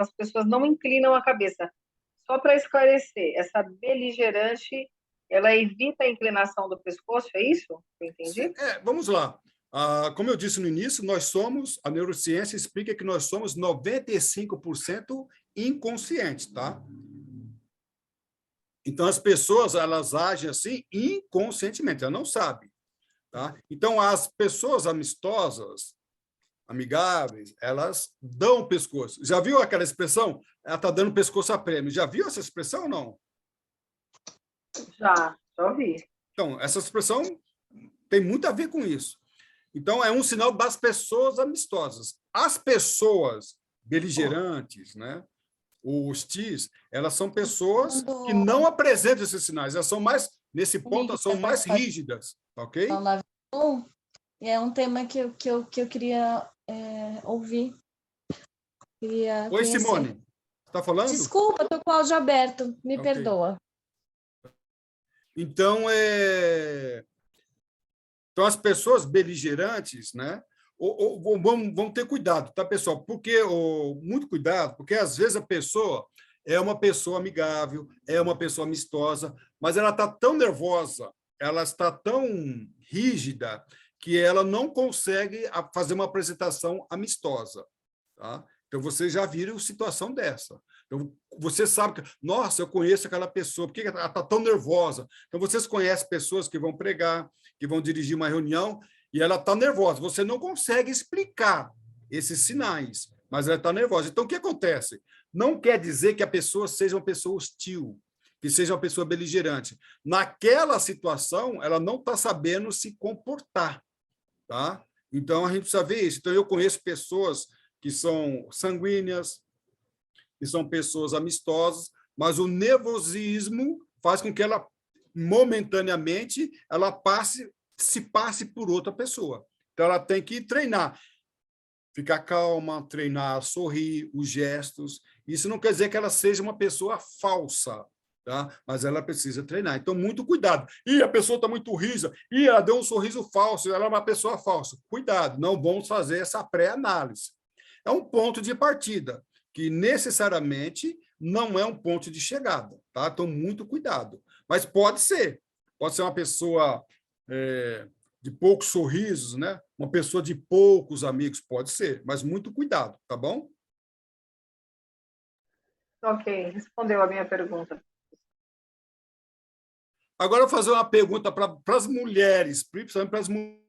as pessoas não inclinam a cabeça. Só para esclarecer, essa beligerante, ela evita a inclinação do pescoço, é isso? Eu entendi? Vamos lá. Como eu disse no início, a neurociência explica que nós somos 95% inconscientes, tá? Então, as pessoas, elas agem assim inconscientemente, elas não sabem, tá? Então, as pessoas amistosas, amigáveis, elas dão o pescoço. Já viu aquela expressão? Ela está dando pescoço a prêmio. Já viu essa expressão ou não? Já ouvi. Então, essa expressão tem muito a ver com isso. Então, é um sinal das pessoas amistosas. As pessoas beligerantes, né, ou hostis, elas são pessoas que não apresentam esses sinais. Elas são mais, nesse ponto, elas são mais rígidas, ok? É um tema que eu queria ouvir. Queria Oi, conhecer. Simone. Você está falando? Desculpa, estou com o áudio aberto. Me perdoa. Então, então, as pessoas beligerantes, né, vão ter cuidado, tá, pessoal? Muito cuidado, porque às vezes a pessoa é uma pessoa amigável, é uma pessoa amistosa, mas ela está tão nervosa, ela está tão rígida, que ela não consegue fazer uma apresentação amistosa, tá? Então, vocês já viram situação dessa. Então, você sabe que, nossa, eu conheço aquela pessoa, por que ela está tão nervosa? Então, vocês conhecem pessoas que vão pregar, que vão dirigir uma reunião, e ela está nervosa. Você não consegue explicar esses sinais, mas ela está nervosa. Então, o que acontece? Não quer dizer que a pessoa seja uma pessoa hostil, que seja uma pessoa beligerante. Naquela situação, ela não está sabendo se comportar, tá? Então, a gente precisa ver isso. Então, eu conheço pessoas que são sanguíneas, que são pessoas amistosas, mas o nervosismo faz com que ela, momentaneamente, ela se passe por outra pessoa. Então, ela tem que treinar, ficar calma, treinar, sorrir, os gestos. Isso não quer dizer que ela seja uma pessoa falsa, tá? Mas ela precisa treinar. Então, muito cuidado. A pessoa está muito risa, ela deu um sorriso falso, ela é uma pessoa falsa. Cuidado, não vamos fazer essa pré-análise. é um ponto de partida, que necessariamente não é um ponto de chegada, tá? Então, muito cuidado. Mas pode ser uma pessoa de poucos sorrisos, né? Uma pessoa de poucos amigos, pode ser, mas muito cuidado, tá bom? Ok, respondeu a minha pergunta. Agora, eu vou fazer uma pergunta para as mulheres, principalmente para as mulheres.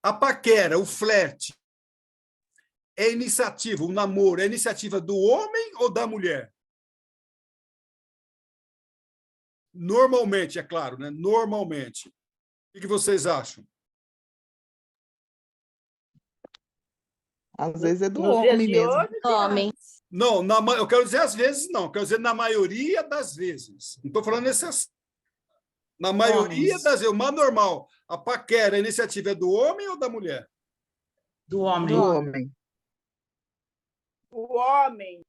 A paquera, o flerte, é iniciativa, o namoro, é iniciativa do homem ou da mulher? Normalmente, é claro, né? Normalmente. O que vocês acham? Às vezes é do Nos dias homem de mesmo. hoje, Homem. Não, eu quero dizer às vezes não, eu quero dizer na maioria das vezes. Não estou falando exceção. Na maioria Homens. das vezes, o mais normal, a paquera, a iniciativa é do homem ou da mulher? Do Do homem. homem. o homem.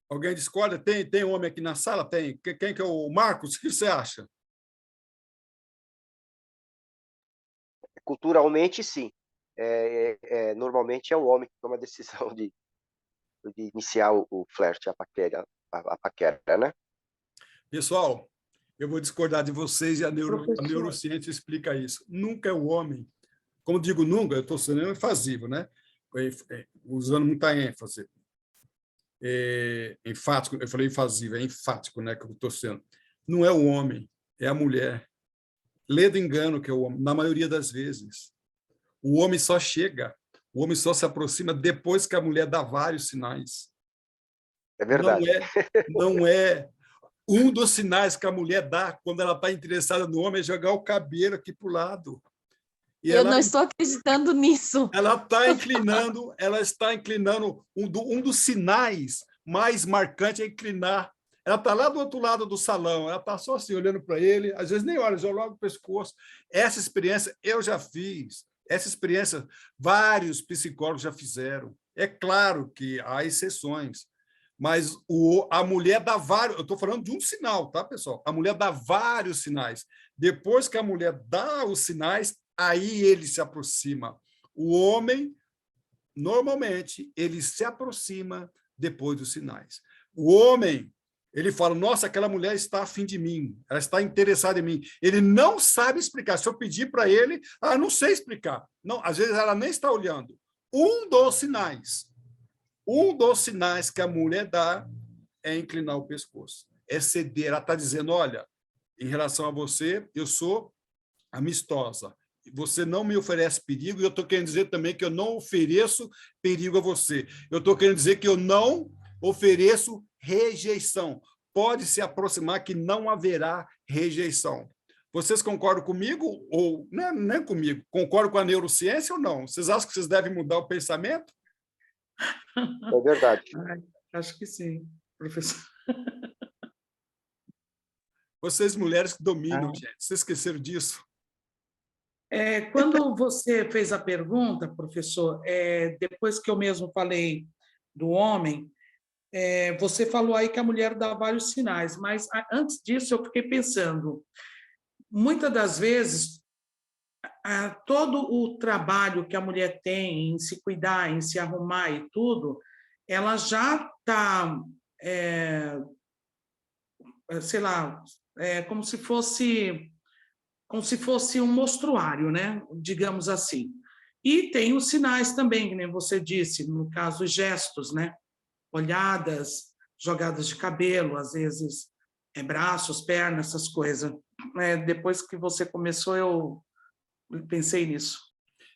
Alguém discorda? Tem homem aqui na sala? Tem. Quem que é o Marcos? O que você acha? Culturalmente, sim. Normalmente é o homem que toma a decisão de iniciar o flerte, a paquera, né? Pessoal, eu vou discordar de vocês e a Professor. neurociência explica isso. Nunca é o homem. Como digo nunca, eu estou sendo enfasivo, né? Usando muita ênfase. Enfático, eu falei enfasivo, é enfático, né? Que eu estou sendo. Não é o homem, é a mulher. Lê do engano que é o homem, na maioria das vezes. O homem só chega, o homem só se aproxima depois que a mulher dá vários sinais. É verdade. Não é um dos sinais que a mulher dá quando ela está interessada no homem é jogar o cabelo aqui para o lado. E Eu não estou acreditando nisso. ela está inclinando um dos sinais mais marcantes é inclinar. Ela está lá do outro lado do salão, ela está só assim, olhando para ele, às vezes nem olha, já logo o pescoço. Essa experiência eu já fiz. Essa experiência vários psicólogos já fizeram. É claro que há exceções, mas a mulher dá vários... Eu estou falando de um sinal, tá, pessoal? A mulher dá vários sinais. Depois que a mulher dá os sinais, aí ele se aproxima. O homem, normalmente, ele se aproxima depois dos sinais. O homem, ele fala, nossa, aquela mulher está afim de mim, ela está interessada em mim. Ele não sabe explicar. Se eu pedir para ele, não sei explicar. Não, às vezes ela nem está olhando. Um dos sinais que a mulher dá é inclinar o pescoço, é ceder. Ela está dizendo, olha, em relação a você, eu sou amistosa. Você não me oferece perigo, e eu estou querendo dizer também que eu não ofereço perigo a você. Eu estou querendo dizer que eu não ofereço rejeição. Pode se aproximar que não haverá rejeição. Vocês concordam comigo ou não é comigo? Concordam com a neurociência ou não? Vocês acham que vocês devem mudar o pensamento? É verdade. Acho que sim, professor. Vocês, mulheres que dominam, gente, vocês esqueceram disso? Quando você fez a pergunta, professor, depois que eu mesmo falei do homem, você falou aí que a mulher dá vários sinais, mas antes disso eu fiquei pensando, muitas das vezes, todo o trabalho que a mulher tem em se cuidar, em se arrumar e tudo, ela já está, sei lá, como se fosse um mostruário, né? Digamos assim. E tem os sinais também, que nem você disse, no caso, os gestos, né? Olhadas, jogadas de cabelo, às vezes braços, pernas, essas coisas. Depois que você começou, eu pensei nisso.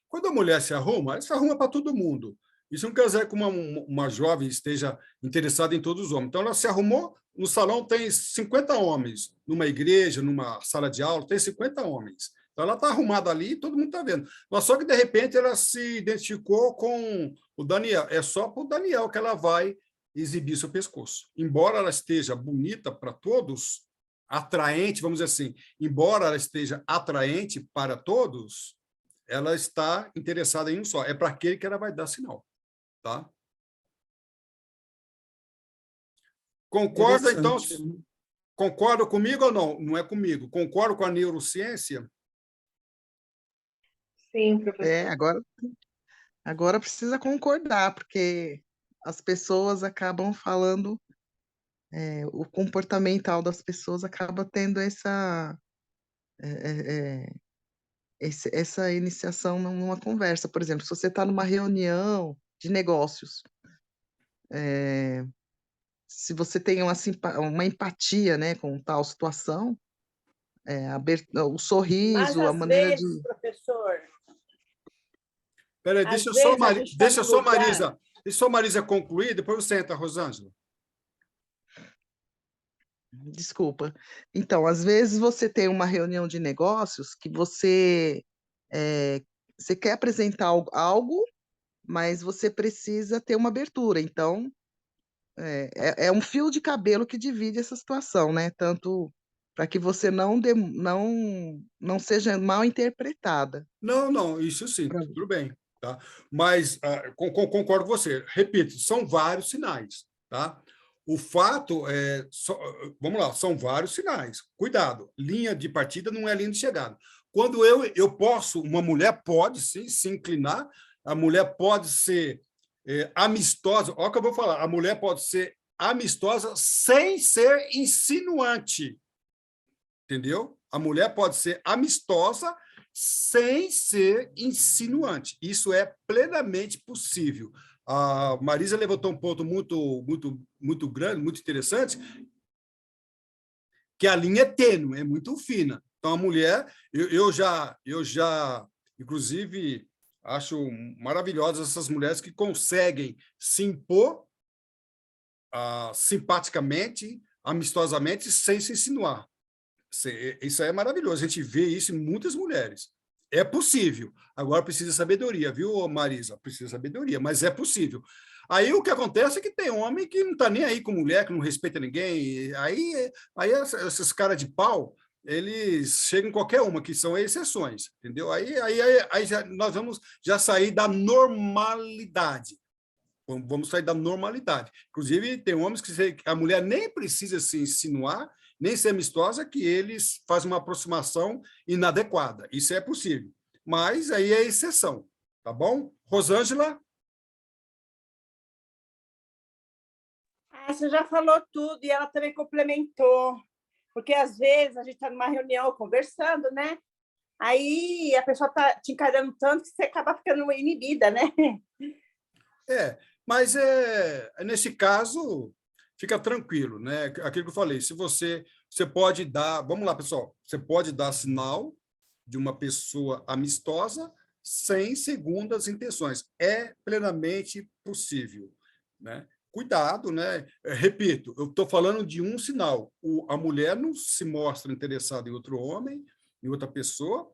Quando a mulher se arruma, ela se arruma para todo mundo. Isso não quer dizer que uma jovem esteja interessada em todos os homens. Então, ela se arrumou, no salão tem 50 homens, numa igreja, numa sala de aula, tem 50 homens. Então, ela está arrumada ali e todo mundo está vendo. Mas só que, de repente, ela se identificou com o Daniel. É só para o Daniel que ela vai exibir seu pescoço. Embora ela esteja bonita para todos, atraente, vamos dizer assim, embora ela esteja atraente para todos, ela está interessada em um só. É para aquele que ela vai dar sinal. Tá? Concorda, então? Concorda comigo ou não? Não é comigo. Concordo com a neurociência? Sim, professor. Agora precisa concordar, porque as pessoas acabam falando, o comportamental das pessoas acaba tendo é, é, é, essa iniciação numa conversa. Por exemplo, se você está numa reunião de negócios, se você tem uma empatia, né, com tal situação, o Mas, sorriso, a às maneira de... vezes, professor, Peraí, às vezes a gente está deixa no só lugar. Marisa concluir, depois você entra, Rosângela. Desculpa. Então, às vezes você tem uma reunião de negócios que é, você quer apresentar algo, mas você precisa ter uma abertura. Então, é um fio de cabelo que divide essa situação, né? Tanto para que você não seja mal interpretada. Não, isso sim, tudo bem. Tá? Mas concordo com você. Repito, são vários sinais. Tá? O fato é. Vamos lá, são vários sinais. Cuidado, linha de partida não é linha de chegada. Quando eu posso, uma mulher pode sim se inclinar, a mulher pode ser amistosa. Olha o que eu vou falar: a mulher pode ser amistosa sem ser insinuante. Entendeu? A mulher pode ser amistosa sem ser insinuante. Isso é plenamente possível. A Marisa levantou um ponto muito grande, muito interessante, que a linha é tênue, é muito fina. Então, a mulher, eu já, inclusive, acho maravilhosas essas mulheres que conseguem se impor simpaticamente, amistosamente, sem se insinuar. Isso é maravilhoso. A gente vê isso em muitas mulheres. É possível. Agora precisa sabedoria, viu, Marisa? Precisa sabedoria, mas é possível. Aí o que acontece é que tem homem que não está nem aí com mulher, que não respeita ninguém. Aí esses caras de pau, eles chegam em qualquer uma, que são exceções, entendeu? Aí nós vamos já sair da normalidade. Vamos sair da normalidade. Inclusive, tem homens que a mulher nem precisa se insinuar, nem ser amistosa, que eles fazem uma aproximação inadequada. Isso é possível. Mas aí é exceção, tá bom? Rosângela? Você já falou tudo e ela também complementou. Porque, às vezes, a gente está numa reunião conversando, né? Aí a pessoa está te encarando tanto que você acaba ficando inibida, né? Mas nesse caso, fica tranquilo, né? Aquilo que eu falei, se você pode dar, vamos lá, pessoal, você pode dar sinal de uma pessoa amistosa sem segundas intenções. É plenamente possível, né? Cuidado, né? Repito, eu estou falando de um sinal. A mulher não se mostra interessada em outro homem, em outra pessoa,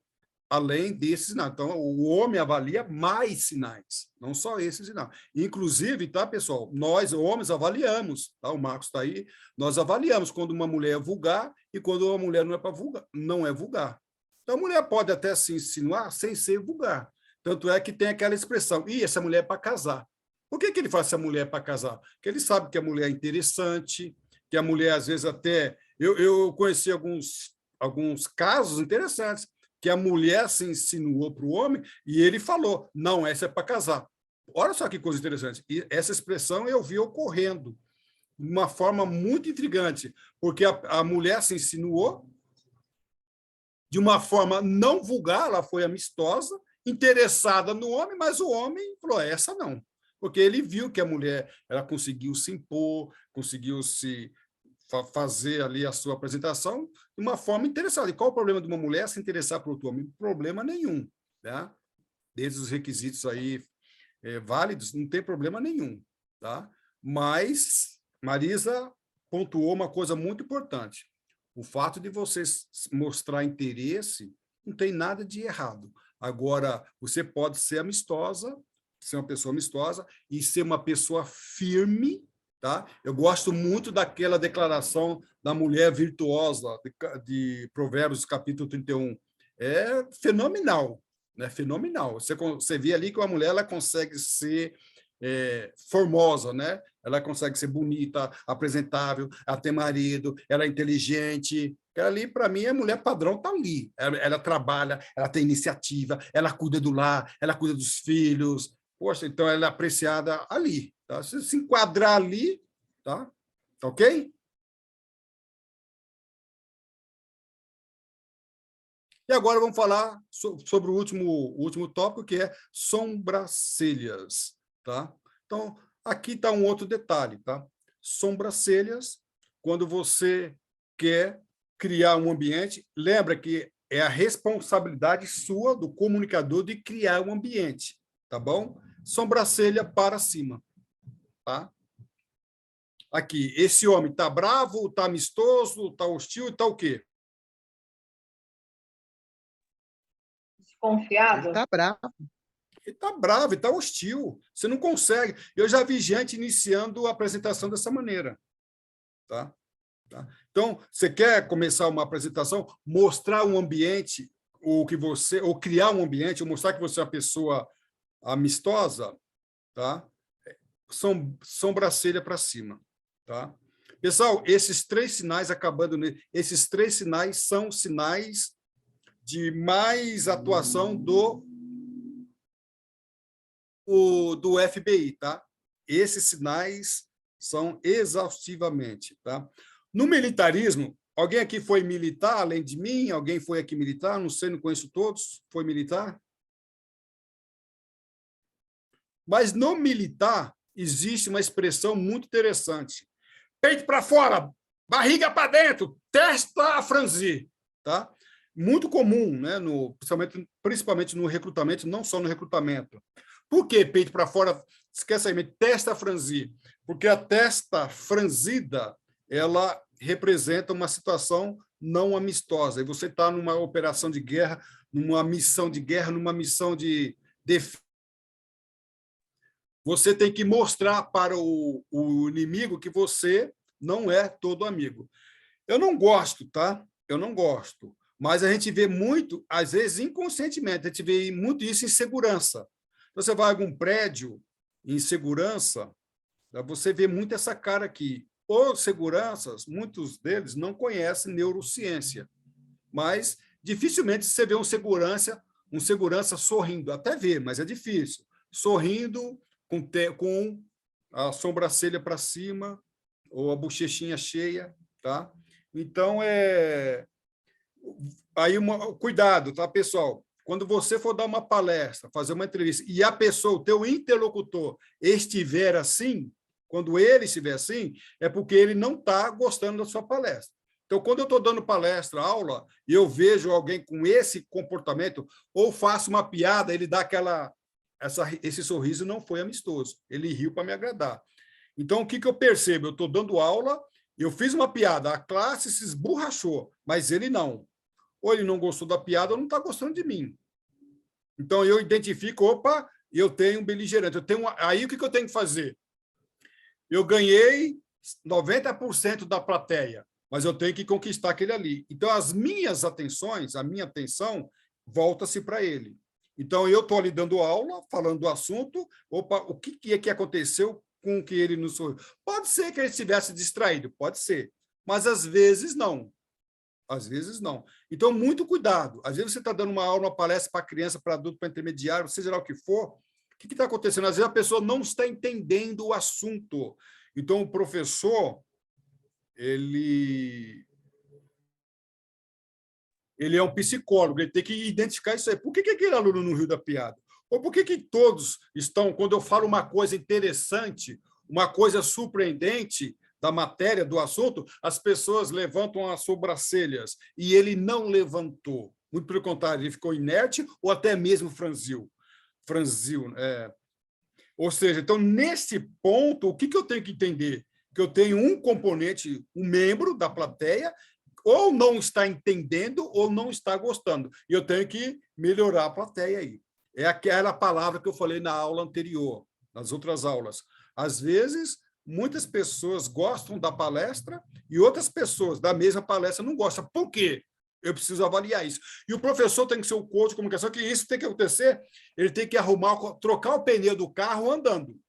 além desses sinais. Então, o homem avalia mais sinais, não só esse sinal. Inclusive, tá, pessoal, nós, homens, avaliamos, tá? O Marcos está aí, nós avaliamos quando uma mulher é vulgar e quando uma mulher não é vulgar. Então, a mulher pode até se insinuar sem ser vulgar. Tanto é que tem aquela expressão, essa mulher é para casar. Por que ele faz essa mulher para casar? Porque ele sabe que a mulher é interessante, que a mulher, às vezes, até... Eu conheci alguns casos interessantes, que a mulher se insinuou para o homem e ele falou, não, essa é para casar. Olha só que coisa interessante. E essa expressão eu vi ocorrendo de uma forma muito intrigante, porque a mulher se insinuou de uma forma não vulgar, ela foi amistosa, interessada no homem, mas o homem falou, essa não. Porque ele viu que a mulher ela conseguiu se impor, conseguiu se fazer ali a sua apresentação de uma forma interessada. E qual o problema de uma mulher se interessar por outro homem? Problema nenhum. Tá? Desde os requisitos aí válidos, não tem problema nenhum. Tá? Mas Marisa pontuou uma coisa muito importante. O fato de você mostrar interesse não tem nada de errado. Agora, você pode ser amistosa, ser uma pessoa amistosa e ser uma pessoa firme. Tá? Eu gosto muito daquela declaração da mulher virtuosa de Provérbios, capítulo 31. É fenomenal, né? Fenomenal. Você vê ali que uma mulher ela consegue ser formosa, né? ela consegue ser bonita, apresentável, ela tem marido, ela é inteligente. Ali, para mim, a mulher padrão está ali. Ela trabalha, ela tem iniciativa, ela cuida do lar, ela cuida dos filhos. Poxa, então ela é apreciada ali. Tá? Se enquadrar ali, tá? Ok? E agora vamos falar sobre o último tópico, que é sobrancelhas. Tá? Então, aqui está um outro detalhe. Tá? Sobrancelhas, quando você quer criar um ambiente, lembra que é a responsabilidade sua, do comunicador, de criar um ambiente. Tá bom? Sobrancelha para cima. Tá? Aqui, esse homem está bravo, está amistoso, está hostil, está o quê? Desconfiado? Ele tá bravo. Ele está bravo, ele está hostil. Você não consegue. Eu já vi gente iniciando a apresentação dessa maneira. Tá? Então, você quer começar uma apresentação, mostrar um ambiente, ou criar um ambiente, ou mostrar que você é uma pessoa amistosa, tá? Sobrancelha para cima. Tá? Pessoal, esses 3 sinais, acabando nele, esses 3 sinais são sinais de mais atuação do FBI, tá? Esses sinais são exaustivamente, tá? No militarismo, alguém aqui foi militar, além de mim? Alguém foi aqui militar? Não sei, não conheço todos. Foi militar? Mas no militar existe uma expressão muito interessante. Peito para fora, barriga para dentro, testa a franzir, tá? Muito comum, né, principalmente no recrutamento, não só no recrutamento. Por que peito para fora? Esquece aí, testa a franzir. Porque a testa franzida, ela representa uma situação não amistosa. E você está numa operação de guerra, numa missão de guerra, numa missão de defesa. Você tem que mostrar para o inimigo que você não é todo amigo. Eu não gosto, tá? Eu não gosto. Mas a gente vê muito, às vezes inconscientemente, a gente vê muito isso em segurança. Você vai a algum prédio em segurança, você vê muito essa cara aqui. Os seguranças, muitos deles não conhecem neurociência, mas dificilmente você vê um segurança sorrindo. Até vê, mas é difícil. Sorrindo, com a sobrancelha para cima, ou a bochechinha cheia, tá? Então, cuidado, tá, pessoal? Quando você for dar uma palestra, fazer uma entrevista, e a pessoa, o teu interlocutor, estiver assim, quando ele estiver assim, é porque ele não está gostando da sua palestra. Então, quando eu estou dando palestra, aula, e eu vejo alguém com esse comportamento, ou faço uma piada, ele dá esse sorriso não foi amistoso, ele riu para me agradar. Então, o que eu percebo? Eu estou dando aula, eu fiz uma piada, a classe se esborrachou, mas ele não. Ou ele não gostou da piada, ou não está gostando de mim. Então, eu identifico, opa, eu tenho um beligerante. Aí, o que eu tenho que fazer? Eu ganhei 90% da plateia, mas eu tenho que conquistar aquele ali. Então, as minhas atenções, a minha atenção, volta-se para ele. Então, eu estou ali dando aula, falando do assunto, opa, o que é que aconteceu com que ele não sorriu? Pode ser que ele estivesse distraído, pode ser, mas às vezes não. Às vezes não. Então, muito cuidado. Às vezes você está dando uma aula, uma palestra para criança, para adulto, para intermediário, seja lá o que for, o que está acontecendo? Às vezes a pessoa não está entendendo o assunto. Então, o professor, ele é um psicólogo, ele tem que identificar isso aí. Por que aquele aluno não riu da piada? Ou por que todos estão, quando eu falo uma coisa interessante, uma coisa surpreendente da matéria, do assunto, as pessoas levantam as sobrancelhas e ele não levantou. Muito pelo contrário, ele ficou inerte ou até mesmo franziu. Ou seja, então, nesse ponto, o que eu tenho que entender? Que eu tenho um componente, um membro da plateia, ou não está entendendo ou não está gostando. E eu tenho que melhorar a plateia aí. É aquela palavra que eu falei na aula anterior, nas outras aulas. Às vezes, muitas pessoas gostam da palestra e outras pessoas da mesma palestra não gostam. Por quê? Eu preciso avaliar isso. E o professor tem que ser o coach de comunicação, que isso tem que acontecer, ele tem que trocar o pneu do carro andando.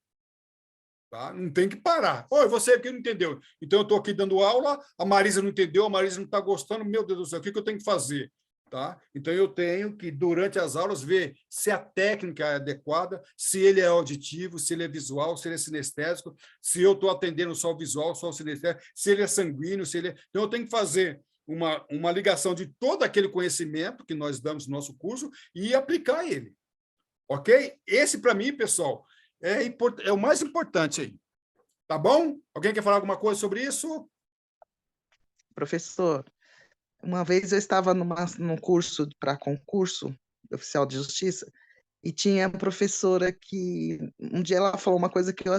Tá? Não tem que parar. Oi, você aqui não entendeu. Então, eu estou aqui dando aula, a Marisa não entendeu, a Marisa não está gostando, meu Deus do céu, o que eu tenho que fazer? Tá? Então, eu tenho que, durante as aulas, ver se a técnica é adequada, se ele é auditivo, se ele é visual, se ele é sinestésico, se eu estou atendendo só o visual, só o sinestésico, se ele é sanguíneo, se ele é... Então, eu tenho que fazer uma ligação de todo aquele conhecimento que nós damos no nosso curso e aplicar ele. Ok? Esse, para mim, pessoal, é o mais importante aí. Tá bom? Alguém quer falar alguma coisa sobre isso? Professor, uma vez eu estava num curso para concurso de oficial de justiça e tinha a professora que um dia ela falou uma coisa que eu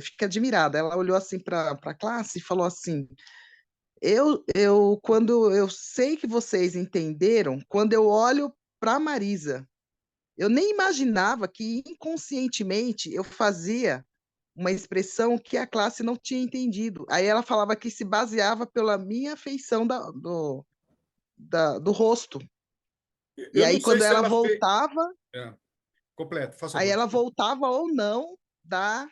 fiquei admirada. Ela olhou assim para a classe e falou assim: quando eu sei que vocês entenderam, quando eu olho para a Marisa, eu nem imaginava que inconscientemente eu fazia uma expressão que a classe não tinha entendido. Aí ela falava que se baseava pela minha feição do rosto. E Eu não aí, sei quando se ela ela fez... voltava, Completo, faça aí favor. ela voltava ou não dar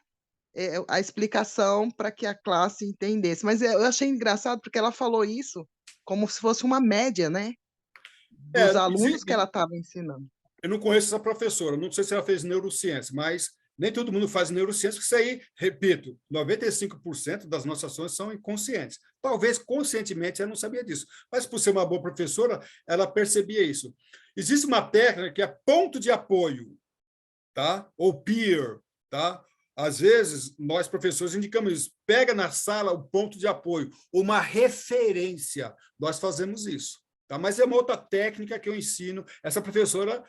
a explicação para que a classe entendesse. Mas eu achei engraçado porque ela falou isso como se fosse uma média, né? Dos alunos que ela estava ensinando. Eu não conheço essa professora, não sei se ela fez neurociência, mas nem todo mundo faz neurociência, porque isso aí, repito, 95% das nossas ações são inconscientes. Talvez conscientemente ela não sabia disso, mas por ser uma boa professora, ela percebia isso. Existe uma técnica que é ponto de apoio, tá? Ou peer, tá? Às vezes, nós, professores, indicamos isso. Pega na sala o ponto de apoio, uma referência. Nós fazemos isso. Tá? Mas é uma outra técnica que eu ensino. Essa professora,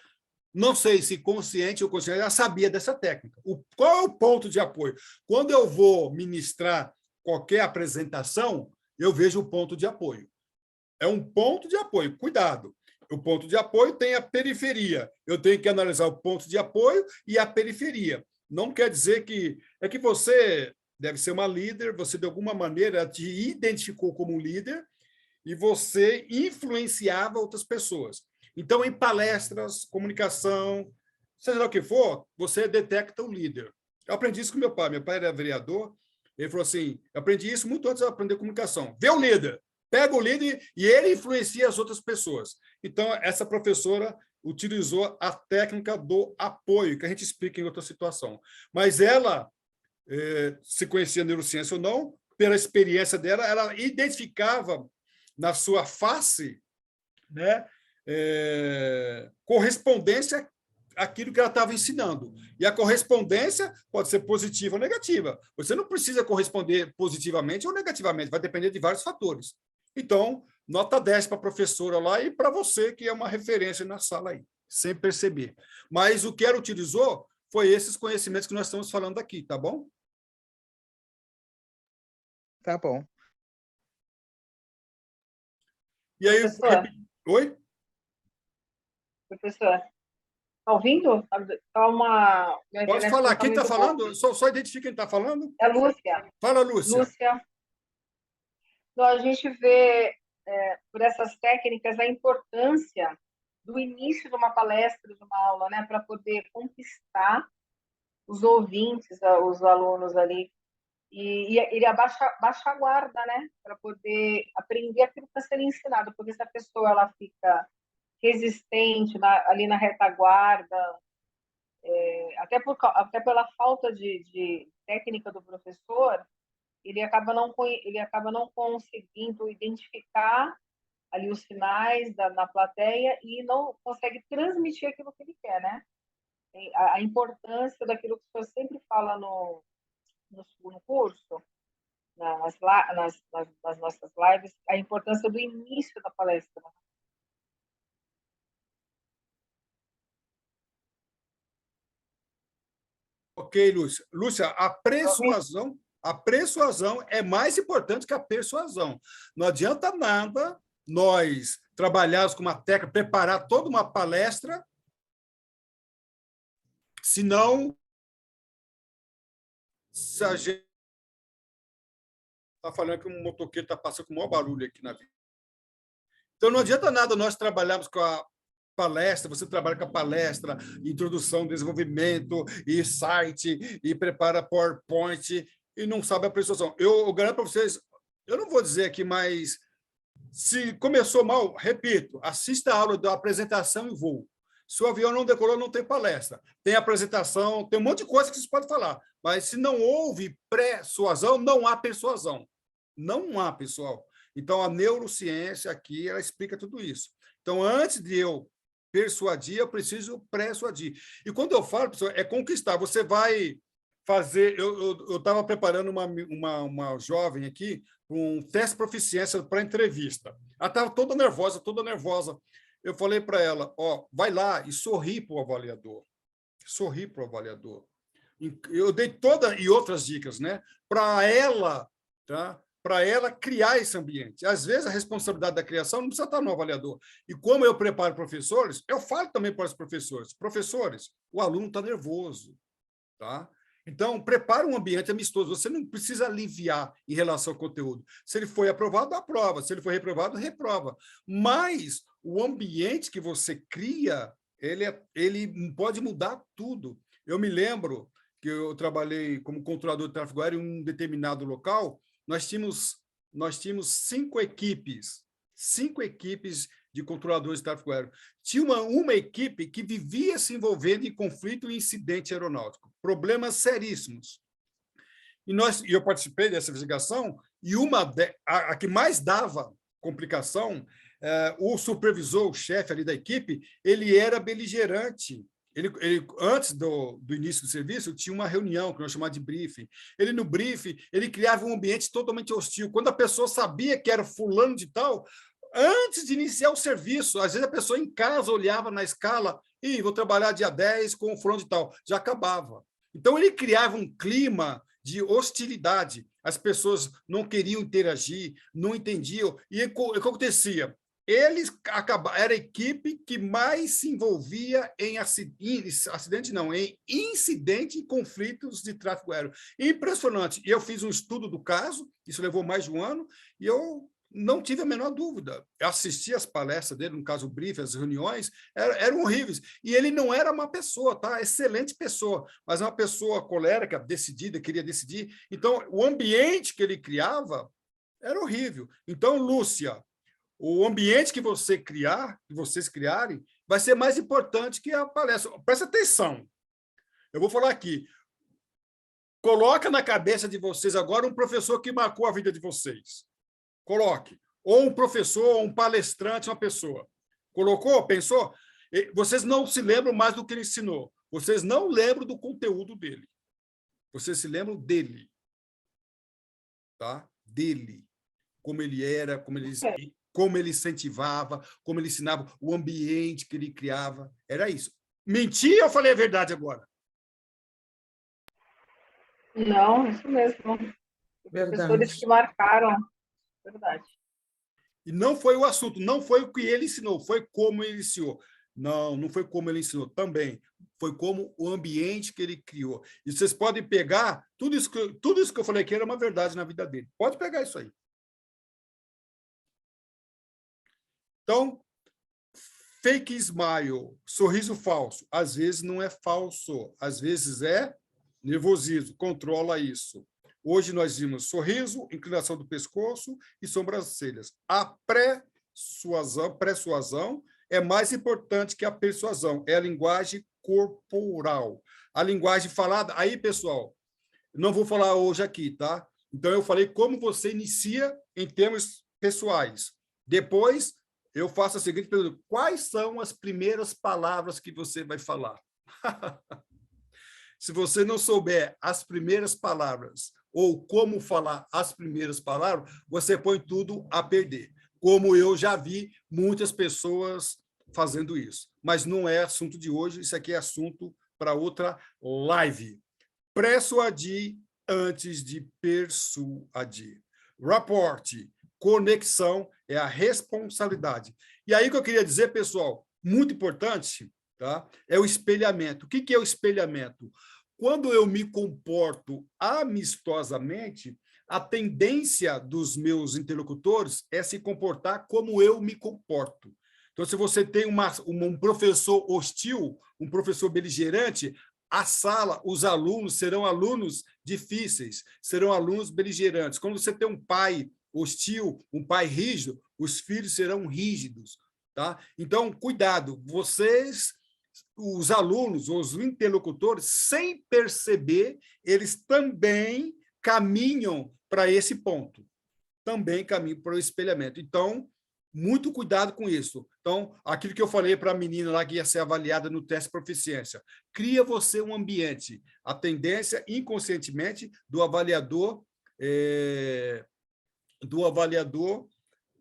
não sei se consciente ou consciente, ela sabia dessa técnica. Qual é o ponto de apoio? Quando eu vou ministrar qualquer apresentação, eu vejo o ponto de apoio. É um ponto de apoio. Cuidado. O ponto de apoio tem a periferia. Eu tenho que analisar o ponto de apoio e a periferia. Não quer dizer que... É que você deve ser uma líder, você, de alguma maneira, te identificou como líder e você influenciava outras pessoas. Então, em palestras, comunicação, seja lá o que for, você detecta o líder. Eu aprendi isso com meu pai. Meu pai era vereador. Ele falou assim, eu aprendi isso muito antes de aprender comunicação. Vê o líder. Pega o líder e ele influencia as outras pessoas. Então, essa professora utilizou a técnica do apoio, que a gente explica em outra situação. Mas ela, se conhecia neurociência ou não, pela experiência dela, ela identificava na sua face, né, correspondência àquilo que ela estava ensinando. E a correspondência pode ser positiva ou negativa. Você não precisa corresponder positivamente ou negativamente, vai depender de vários fatores. Então, nota 10 para a professora lá e para você, que é uma referência na sala aí, sem perceber. Mas o que ela utilizou foi esses conhecimentos que nós estamos falando aqui, tá bom? Tá bom. E aí, Professor? Oi? Professor, está ouvindo? Tá uma... Pode falar. Quem está falando? Só identifica quem está falando. É Lúcia. Fala, Lúcia. Lúcia. Então, a gente vê, por essas técnicas, a importância do início de uma palestra, de uma aula, né, para poder conquistar os ouvintes, os alunos ali, e ele baixa a guarda, né, para poder aprender aquilo que está sendo ensinado, porque se a pessoa ela fica resistente ali na retaguarda, até pela falta de técnica do professor, ele acaba não conseguindo identificar ali os sinais na plateia e não consegue transmitir aquilo que ele quer, né? A importância daquilo que o senhor sempre fala no curso, nas nossas lives, a importância do início da palestra. Ok, Lúcia. Lúcia, a persuasão é mais importante que a persuasão. Não adianta nada nós trabalharmos com uma técnica, preparar toda uma palestra, senão se a gente está falando que um motoqueiro está passando com o maior barulho aqui na vida. Então, não adianta nada nós trabalharmos com a palestra, você trabalha com a palestra, introdução, desenvolvimento, e site, e prepara PowerPoint, e não sabe a persuasão. Eu garanto para vocês, eu não vou dizer aqui, mas se começou mal, repito, assista a aula da apresentação e voo. Se o avião não decolou, não tem palestra. Tem apresentação, tem um monte de coisa que vocês podem falar. Mas se não houve persuasão, não há persuasão. Não há, pessoal. Então, a neurociência aqui, ela explica tudo isso. Então, antes de eu persuadir, eu preciso persuadir. E quando eu falo, pessoal, é conquistar. Você vai fazer... Eu estava preparando uma jovem aqui um teste de proficiência para entrevista. Ela estava toda nervosa, toda nervosa. Eu falei para ela, vai lá e sorri para o avaliador. Sorri para o avaliador. Eu dei todas e outras dicas, né? Para ela, tá? Para ela criar esse ambiente. Às vezes, a responsabilidade da criação não precisa estar no avaliador. E como eu preparo professores, eu falo também para os professores. Professores, o aluno está nervoso, tá? Então, prepara um ambiente amistoso. Você não precisa aliviar em relação ao conteúdo. Se ele foi aprovado, aprova. Se ele foi reprovado, reprova. Mas o ambiente que você cria, ele pode mudar tudo. Eu me lembro que eu trabalhei como controlador de tráfego aéreo em um determinado local. Nós tínhamos 5 equipes de controladores de tráfego aéreo. Tinha uma equipe que vivia se envolvendo em conflito e incidente aeronáutico, problemas seríssimos. E eu participei dessa investigação, e a que mais dava complicação, o supervisor, o chefe ali da equipe, ele era beligerante. Ele, antes do início do serviço, tinha uma reunião, que nós chamamos de briefing. No briefing, ele criava um ambiente totalmente hostil. Quando a pessoa sabia que era fulano de tal, antes de iniciar o serviço, às vezes a pessoa em casa olhava na escala e vou trabalhar dia 10 com o fulano de tal, já acabava. Então, ele criava um clima de hostilidade. As pessoas não queriam interagir, não entendiam. E o que acontecia? Era a equipe que mais se envolvia em em incidente e conflitos de tráfego aéreo. Impressionante. Eu fiz um estudo do caso, isso levou mais de um ano, e eu não tive a menor dúvida. Eu assisti as palestras dele, no caso o briefing, as reuniões, eram horríveis. E ele não era uma pessoa, tá? Excelente pessoa, mas uma pessoa colérica, decidida, queria decidir. Então, o ambiente que ele criava era horrível. Então, Lúcia, o ambiente que vocês criarem, vai ser mais importante que a palestra. Presta atenção. Eu vou falar aqui. Coloca na cabeça de vocês agora um professor que marcou a vida de vocês. Coloque. Ou um professor, ou um palestrante, uma pessoa. Colocou? Pensou? Vocês não se lembram mais do que ele ensinou. Vocês não lembram do conteúdo dele. Vocês se lembram dele. Tá? Dele. Como ele era, como ele incentivava, como ele ensinava, o ambiente que ele criava. Era isso. Menti ou eu falei a verdade agora? Não, isso mesmo. Professores que marcaram. Verdade. E não foi o assunto, não foi o que ele ensinou, foi como ele ensinou. Não foi como ele ensinou também. Foi como o ambiente que ele criou. E vocês podem pegar, tudo isso que eu falei aqui era uma verdade na vida dele. Pode pegar isso aí. Então, fake smile, sorriso falso. Às vezes não é falso, às vezes é nervosismo. Controla isso. Hoje nós vimos sorriso, inclinação do pescoço e sobrancelhas. A persuasão é mais importante que a persuasão, é a linguagem corporal. A linguagem falada... Aí, pessoal, não vou falar hoje aqui, tá? Então, eu falei como você inicia em termos pessoais. Depois, eu faço a seguinte pergunta: quais são as primeiras palavras que você vai falar? Se você não souber as primeiras palavras ou como falar as primeiras palavras, você põe tudo a perder. Como eu já vi muitas pessoas fazendo isso. Mas não é assunto de hoje, isso aqui é assunto para outra live. Persuadir antes de persuadir. Rapport, conexão, é a responsabilidade. E aí que eu queria dizer, pessoal, muito importante, tá? É o espelhamento. O que é o espelhamento? Quando eu me comporto amistosamente, a tendência dos meus interlocutores é se comportar como eu me comporto. Então, se você tem um professor hostil, um professor beligerante, A sala, os alunos serão alunos difíceis, serão alunos beligerantes. Quando você tem um pai hostil, um pai rígido, os filhos serão rígidos, tá? Então, cuidado, vocês, os alunos, os interlocutores, sem perceber, eles também caminham para esse ponto, também caminham para o espelhamento. Então, muito cuidado com isso. Então, aquilo que eu falei para a menina lá que ia ser avaliada no teste de proficiência, cria você um ambiente, a tendência inconscientemente do avaliador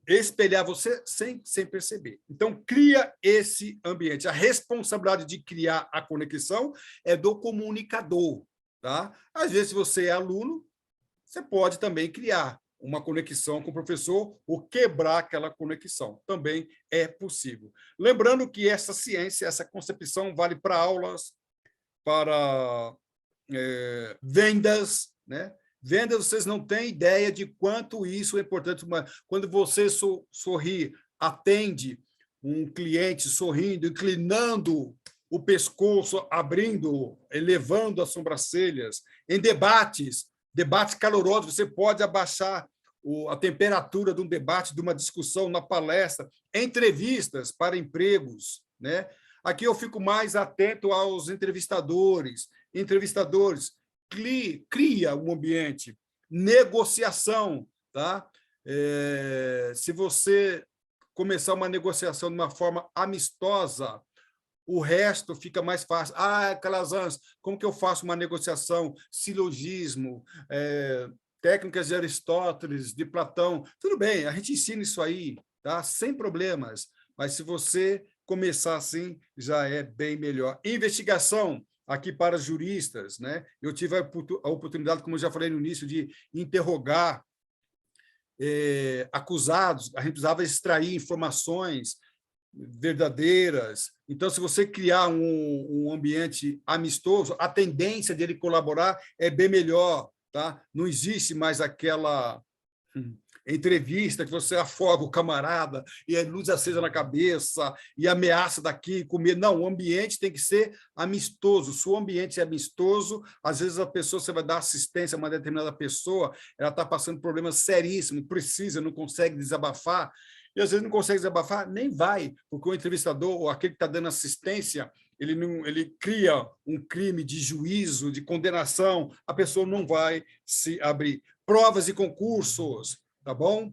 espelhar você sem perceber. Então, cria esse ambiente. A responsabilidade de criar a conexão é do comunicador, tá? Às vezes, se você é aluno, você pode também criar uma conexão com o professor ou quebrar aquela conexão. Também é possível. Lembrando que essa ciência, essa concepção vale para aulas, para vendas, né? Vendas, vocês não têm ideia de quanto isso é importante. Quando você sorri, atende um cliente sorrindo, inclinando o pescoço, abrindo, elevando as sobrancelhas, em debates calorosos, você pode abaixar a temperatura de um debate, de uma discussão, na palestra, entrevistas para empregos, né? Aqui eu fico mais atento aos entrevistadores, cria um ambiente, negociação, tá? Se você começar uma negociação de uma forma amistosa, o resto fica mais fácil. Calazans, como que eu faço uma negociação? Silogismo, técnicas de Aristóteles, de Platão. Tudo bem, a gente ensina isso aí, tá? Sem problemas. Mas se você começar assim, já é bem melhor. Investigação, aqui para juristas, né? Eu tive a oportunidade, como eu já falei no início, de interrogar acusados. A gente precisava extrair informações verdadeiras. Então, se você criar um ambiente amistoso, a tendência dele colaborar é bem melhor, tá? Não existe mais aquela entrevista que você afoga o camarada e é luz acesa na cabeça e ameaça daqui, comer. Não, o ambiente tem que ser amistoso. Se o ambiente é amistoso, às vezes a pessoa, você vai dar assistência a uma determinada pessoa, ela está passando problemas seríssimos, precisa, não consegue desabafar, e às vezes não consegue desabafar, nem vai, porque o entrevistador, ou aquele que está dando assistência, ele cria um crime de juízo, de condenação, a pessoa não vai se abrir. Provas e concursos, tá bom?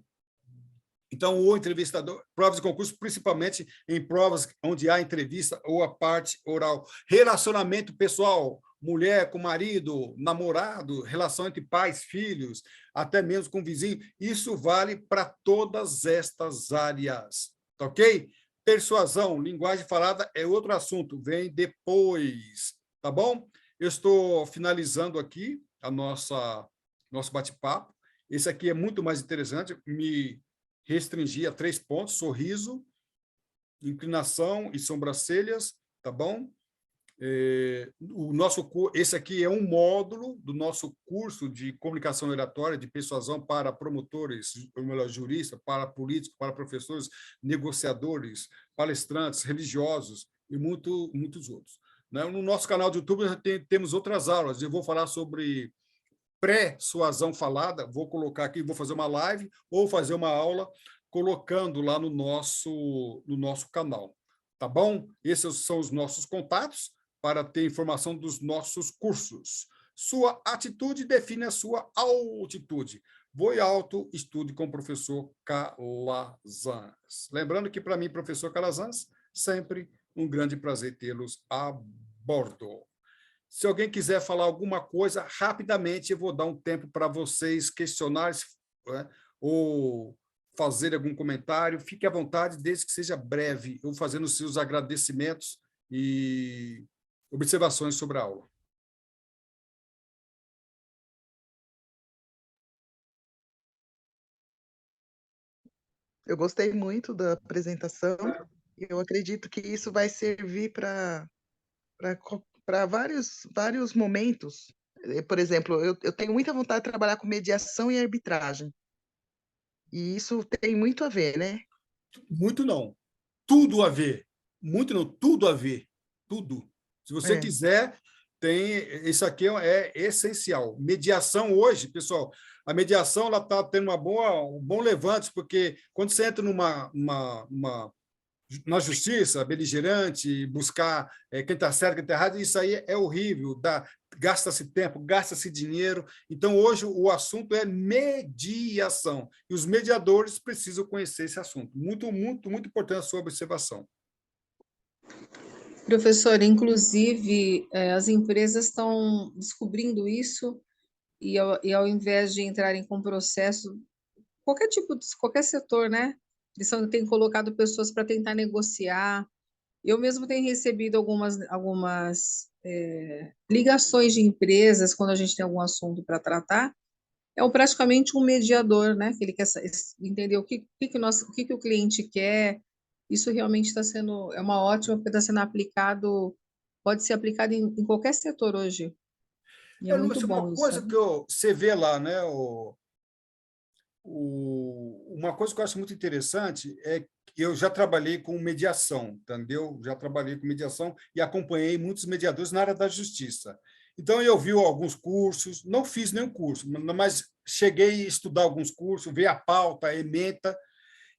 Então, o entrevistador, provas de concurso, principalmente em provas onde há entrevista ou a parte oral. Relacionamento pessoal, mulher com marido, namorado, relação entre pais, filhos, até mesmo com vizinho, isso vale para todas estas áreas, tá ok? Persuasão, linguagem falada é outro assunto, vem depois, tá bom? Eu estou finalizando aqui nosso bate-papo. Esse aqui é muito mais interessante, me restringi a 3 pontos: sorriso, inclinação e sobrancelhas, tá bom? Esse aqui é um módulo do nosso curso de comunicação oratória, de persuasão para promotores, ou melhor, juristas, para políticos, para professores, negociadores, palestrantes, religiosos e muitos outros. No nosso canal do YouTube temos outras aulas. Eu vou falar sobre persuasão falada, vou colocar aqui, vou fazer uma live ou fazer uma aula colocando lá no nosso canal, tá bom? Esses são os nossos contatos para ter informação dos nossos cursos. Sua atitude define a sua altitude. Voe alto, estude com o professor Calazans. Lembrando que, para mim, professor Calazans, sempre um grande prazer tê-los a bordo. Se alguém quiser falar alguma coisa, rapidamente eu vou dar um tempo para vocês questionarem, né, ou fazer algum comentário. Fique à vontade, desde que seja breve, eu fazendo os seus agradecimentos e observações sobre a aula. Eu gostei muito da apresentação. Eu acredito que isso vai servir para vários momentos. Por exemplo, eu tenho muita vontade de trabalhar com mediação e arbitragem. E isso tem muito a ver, né? Muito não. Tudo a ver. Muito não, tudo a ver. Tudo. Se você quiser, isso aqui é essencial. Mediação hoje, pessoal, a mediação está tendo um bom levante, porque quando você entra na justiça, beligerante, buscar quem está certo, quem está errado, isso aí é horrível, gasta-se tempo, gasta-se dinheiro. Então, hoje, o assunto é mediação, e os mediadores precisam conhecer esse assunto. Muito, muito, muito importante a sua observação. Professor, inclusive, as empresas estão descobrindo isso e ao invés de entrarem com processo, qualquer setor, né? Eles têm colocado pessoas para tentar negociar. Eu mesmo tenho recebido algumas ligações de empresas quando a gente tem algum assunto para tratar. É praticamente um mediador, né? Que ele quer entender o que o cliente quer. Isso realmente está sendo uma ótima, porque está sendo aplicado, pode ser aplicado em qualquer setor hoje. E é muito Lúcia, bom uma isso. coisa que você vê lá, né? Uma coisa que eu acho muito interessante é que eu já trabalhei com mediação, entendeu? Já trabalhei com mediação e acompanhei muitos mediadores na área da justiça. Então, eu vi alguns cursos, não fiz nenhum curso, mas cheguei a estudar alguns cursos, ver a pauta, a ementa.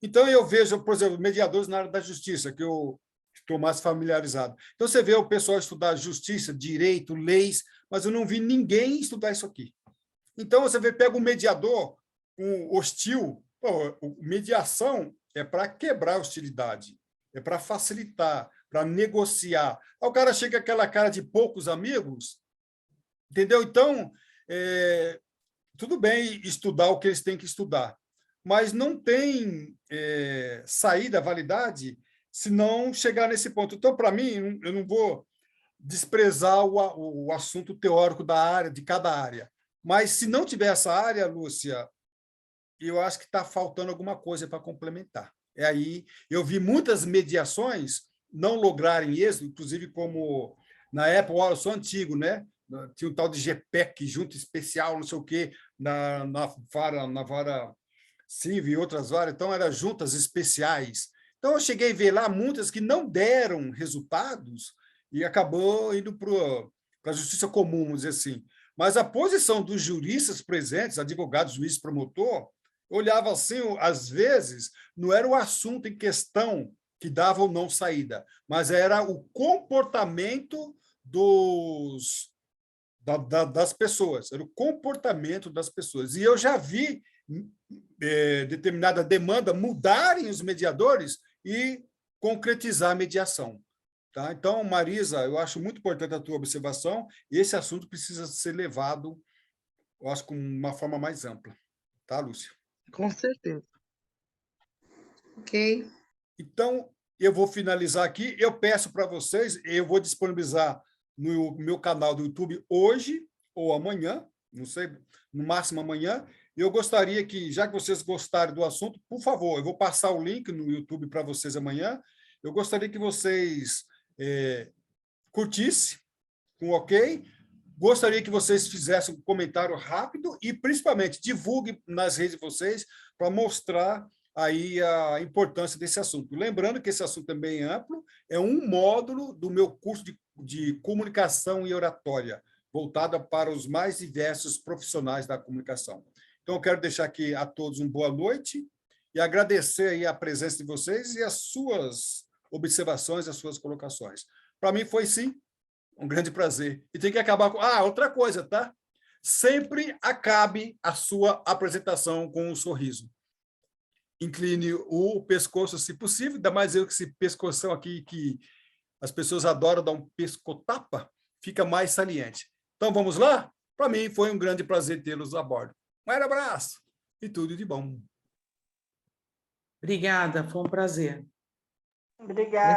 Então, eu vejo, por exemplo, mediadores na área da justiça, que eu estou mais familiarizado. Então, você vê o pessoal estudar justiça, direito, leis, mas eu não vi ninguém estudar isso aqui. Então, você pega um mediador hostil, mediação é para quebrar a hostilidade, é para facilitar, para negociar. Aí o cara chega com aquela cara de poucos amigos, entendeu? Então, tudo bem estudar o que eles têm que estudar, mas não tem saída, validade, se não chegar nesse ponto. Então, para mim, eu não vou desprezar o assunto teórico da área, de cada área, mas se não tiver essa área, Lúcia, eu acho que está faltando alguma coisa para complementar. Aí eu vi muitas mediações não lograrem êxito, inclusive como na época, eu sou antigo, né? Tinha um tal de GPEC, junta especial, não sei o quê, na vara civil e outras varas, então eram juntas especiais. Então eu cheguei a ver lá muitas que não deram resultados e acabou indo para a justiça comum, vamos dizer assim. Mas a posição dos juristas presentes, advogados, juiz, promotor, olhava assim, às vezes, não era o assunto em questão que dava ou não saída, mas era o comportamento das pessoas, era o comportamento das pessoas. E eu já vi determinada demanda mudarem os mediadores e concretizar a mediação. Tá? Então, Marisa, eu acho muito importante a tua observação, e esse assunto precisa ser levado, eu acho, com uma forma mais ampla. Tá, Lúcia? Com certeza. Ok. Então, eu vou finalizar aqui. Eu peço para vocês, eu vou disponibilizar no meu canal do YouTube hoje ou amanhã, não sei, no máximo amanhã. Eu gostaria que, já que vocês gostarem do assunto, por favor, eu vou passar o link no YouTube para vocês amanhã. Eu gostaria que vocês curtissem, com ok. Gostaria que vocês fizessem um comentário rápido e, principalmente, divulguem nas redes de vocês para mostrar aí a importância desse assunto. Lembrando que esse assunto também é amplo, é um módulo do meu curso de comunicação e oratória, voltada para os mais diversos profissionais da comunicação. Então, eu quero deixar aqui a todos uma boa noite e agradecer aí a presença de vocês e as suas observações, as suas colocações. Para mim foi, sim, um grande prazer. E tem que acabar com... outra coisa, tá? Sempre acabe a sua apresentação com um sorriso. Incline o pescoço, se possível, ainda mais eu com esse pescoção aqui, que as pessoas adoram dar um pescotapa, fica mais saliente. Então, vamos lá? Para mim, foi um grande prazer tê-los a bordo. Um abraço e tudo de bom. Obrigada, foi um prazer. Obrigada.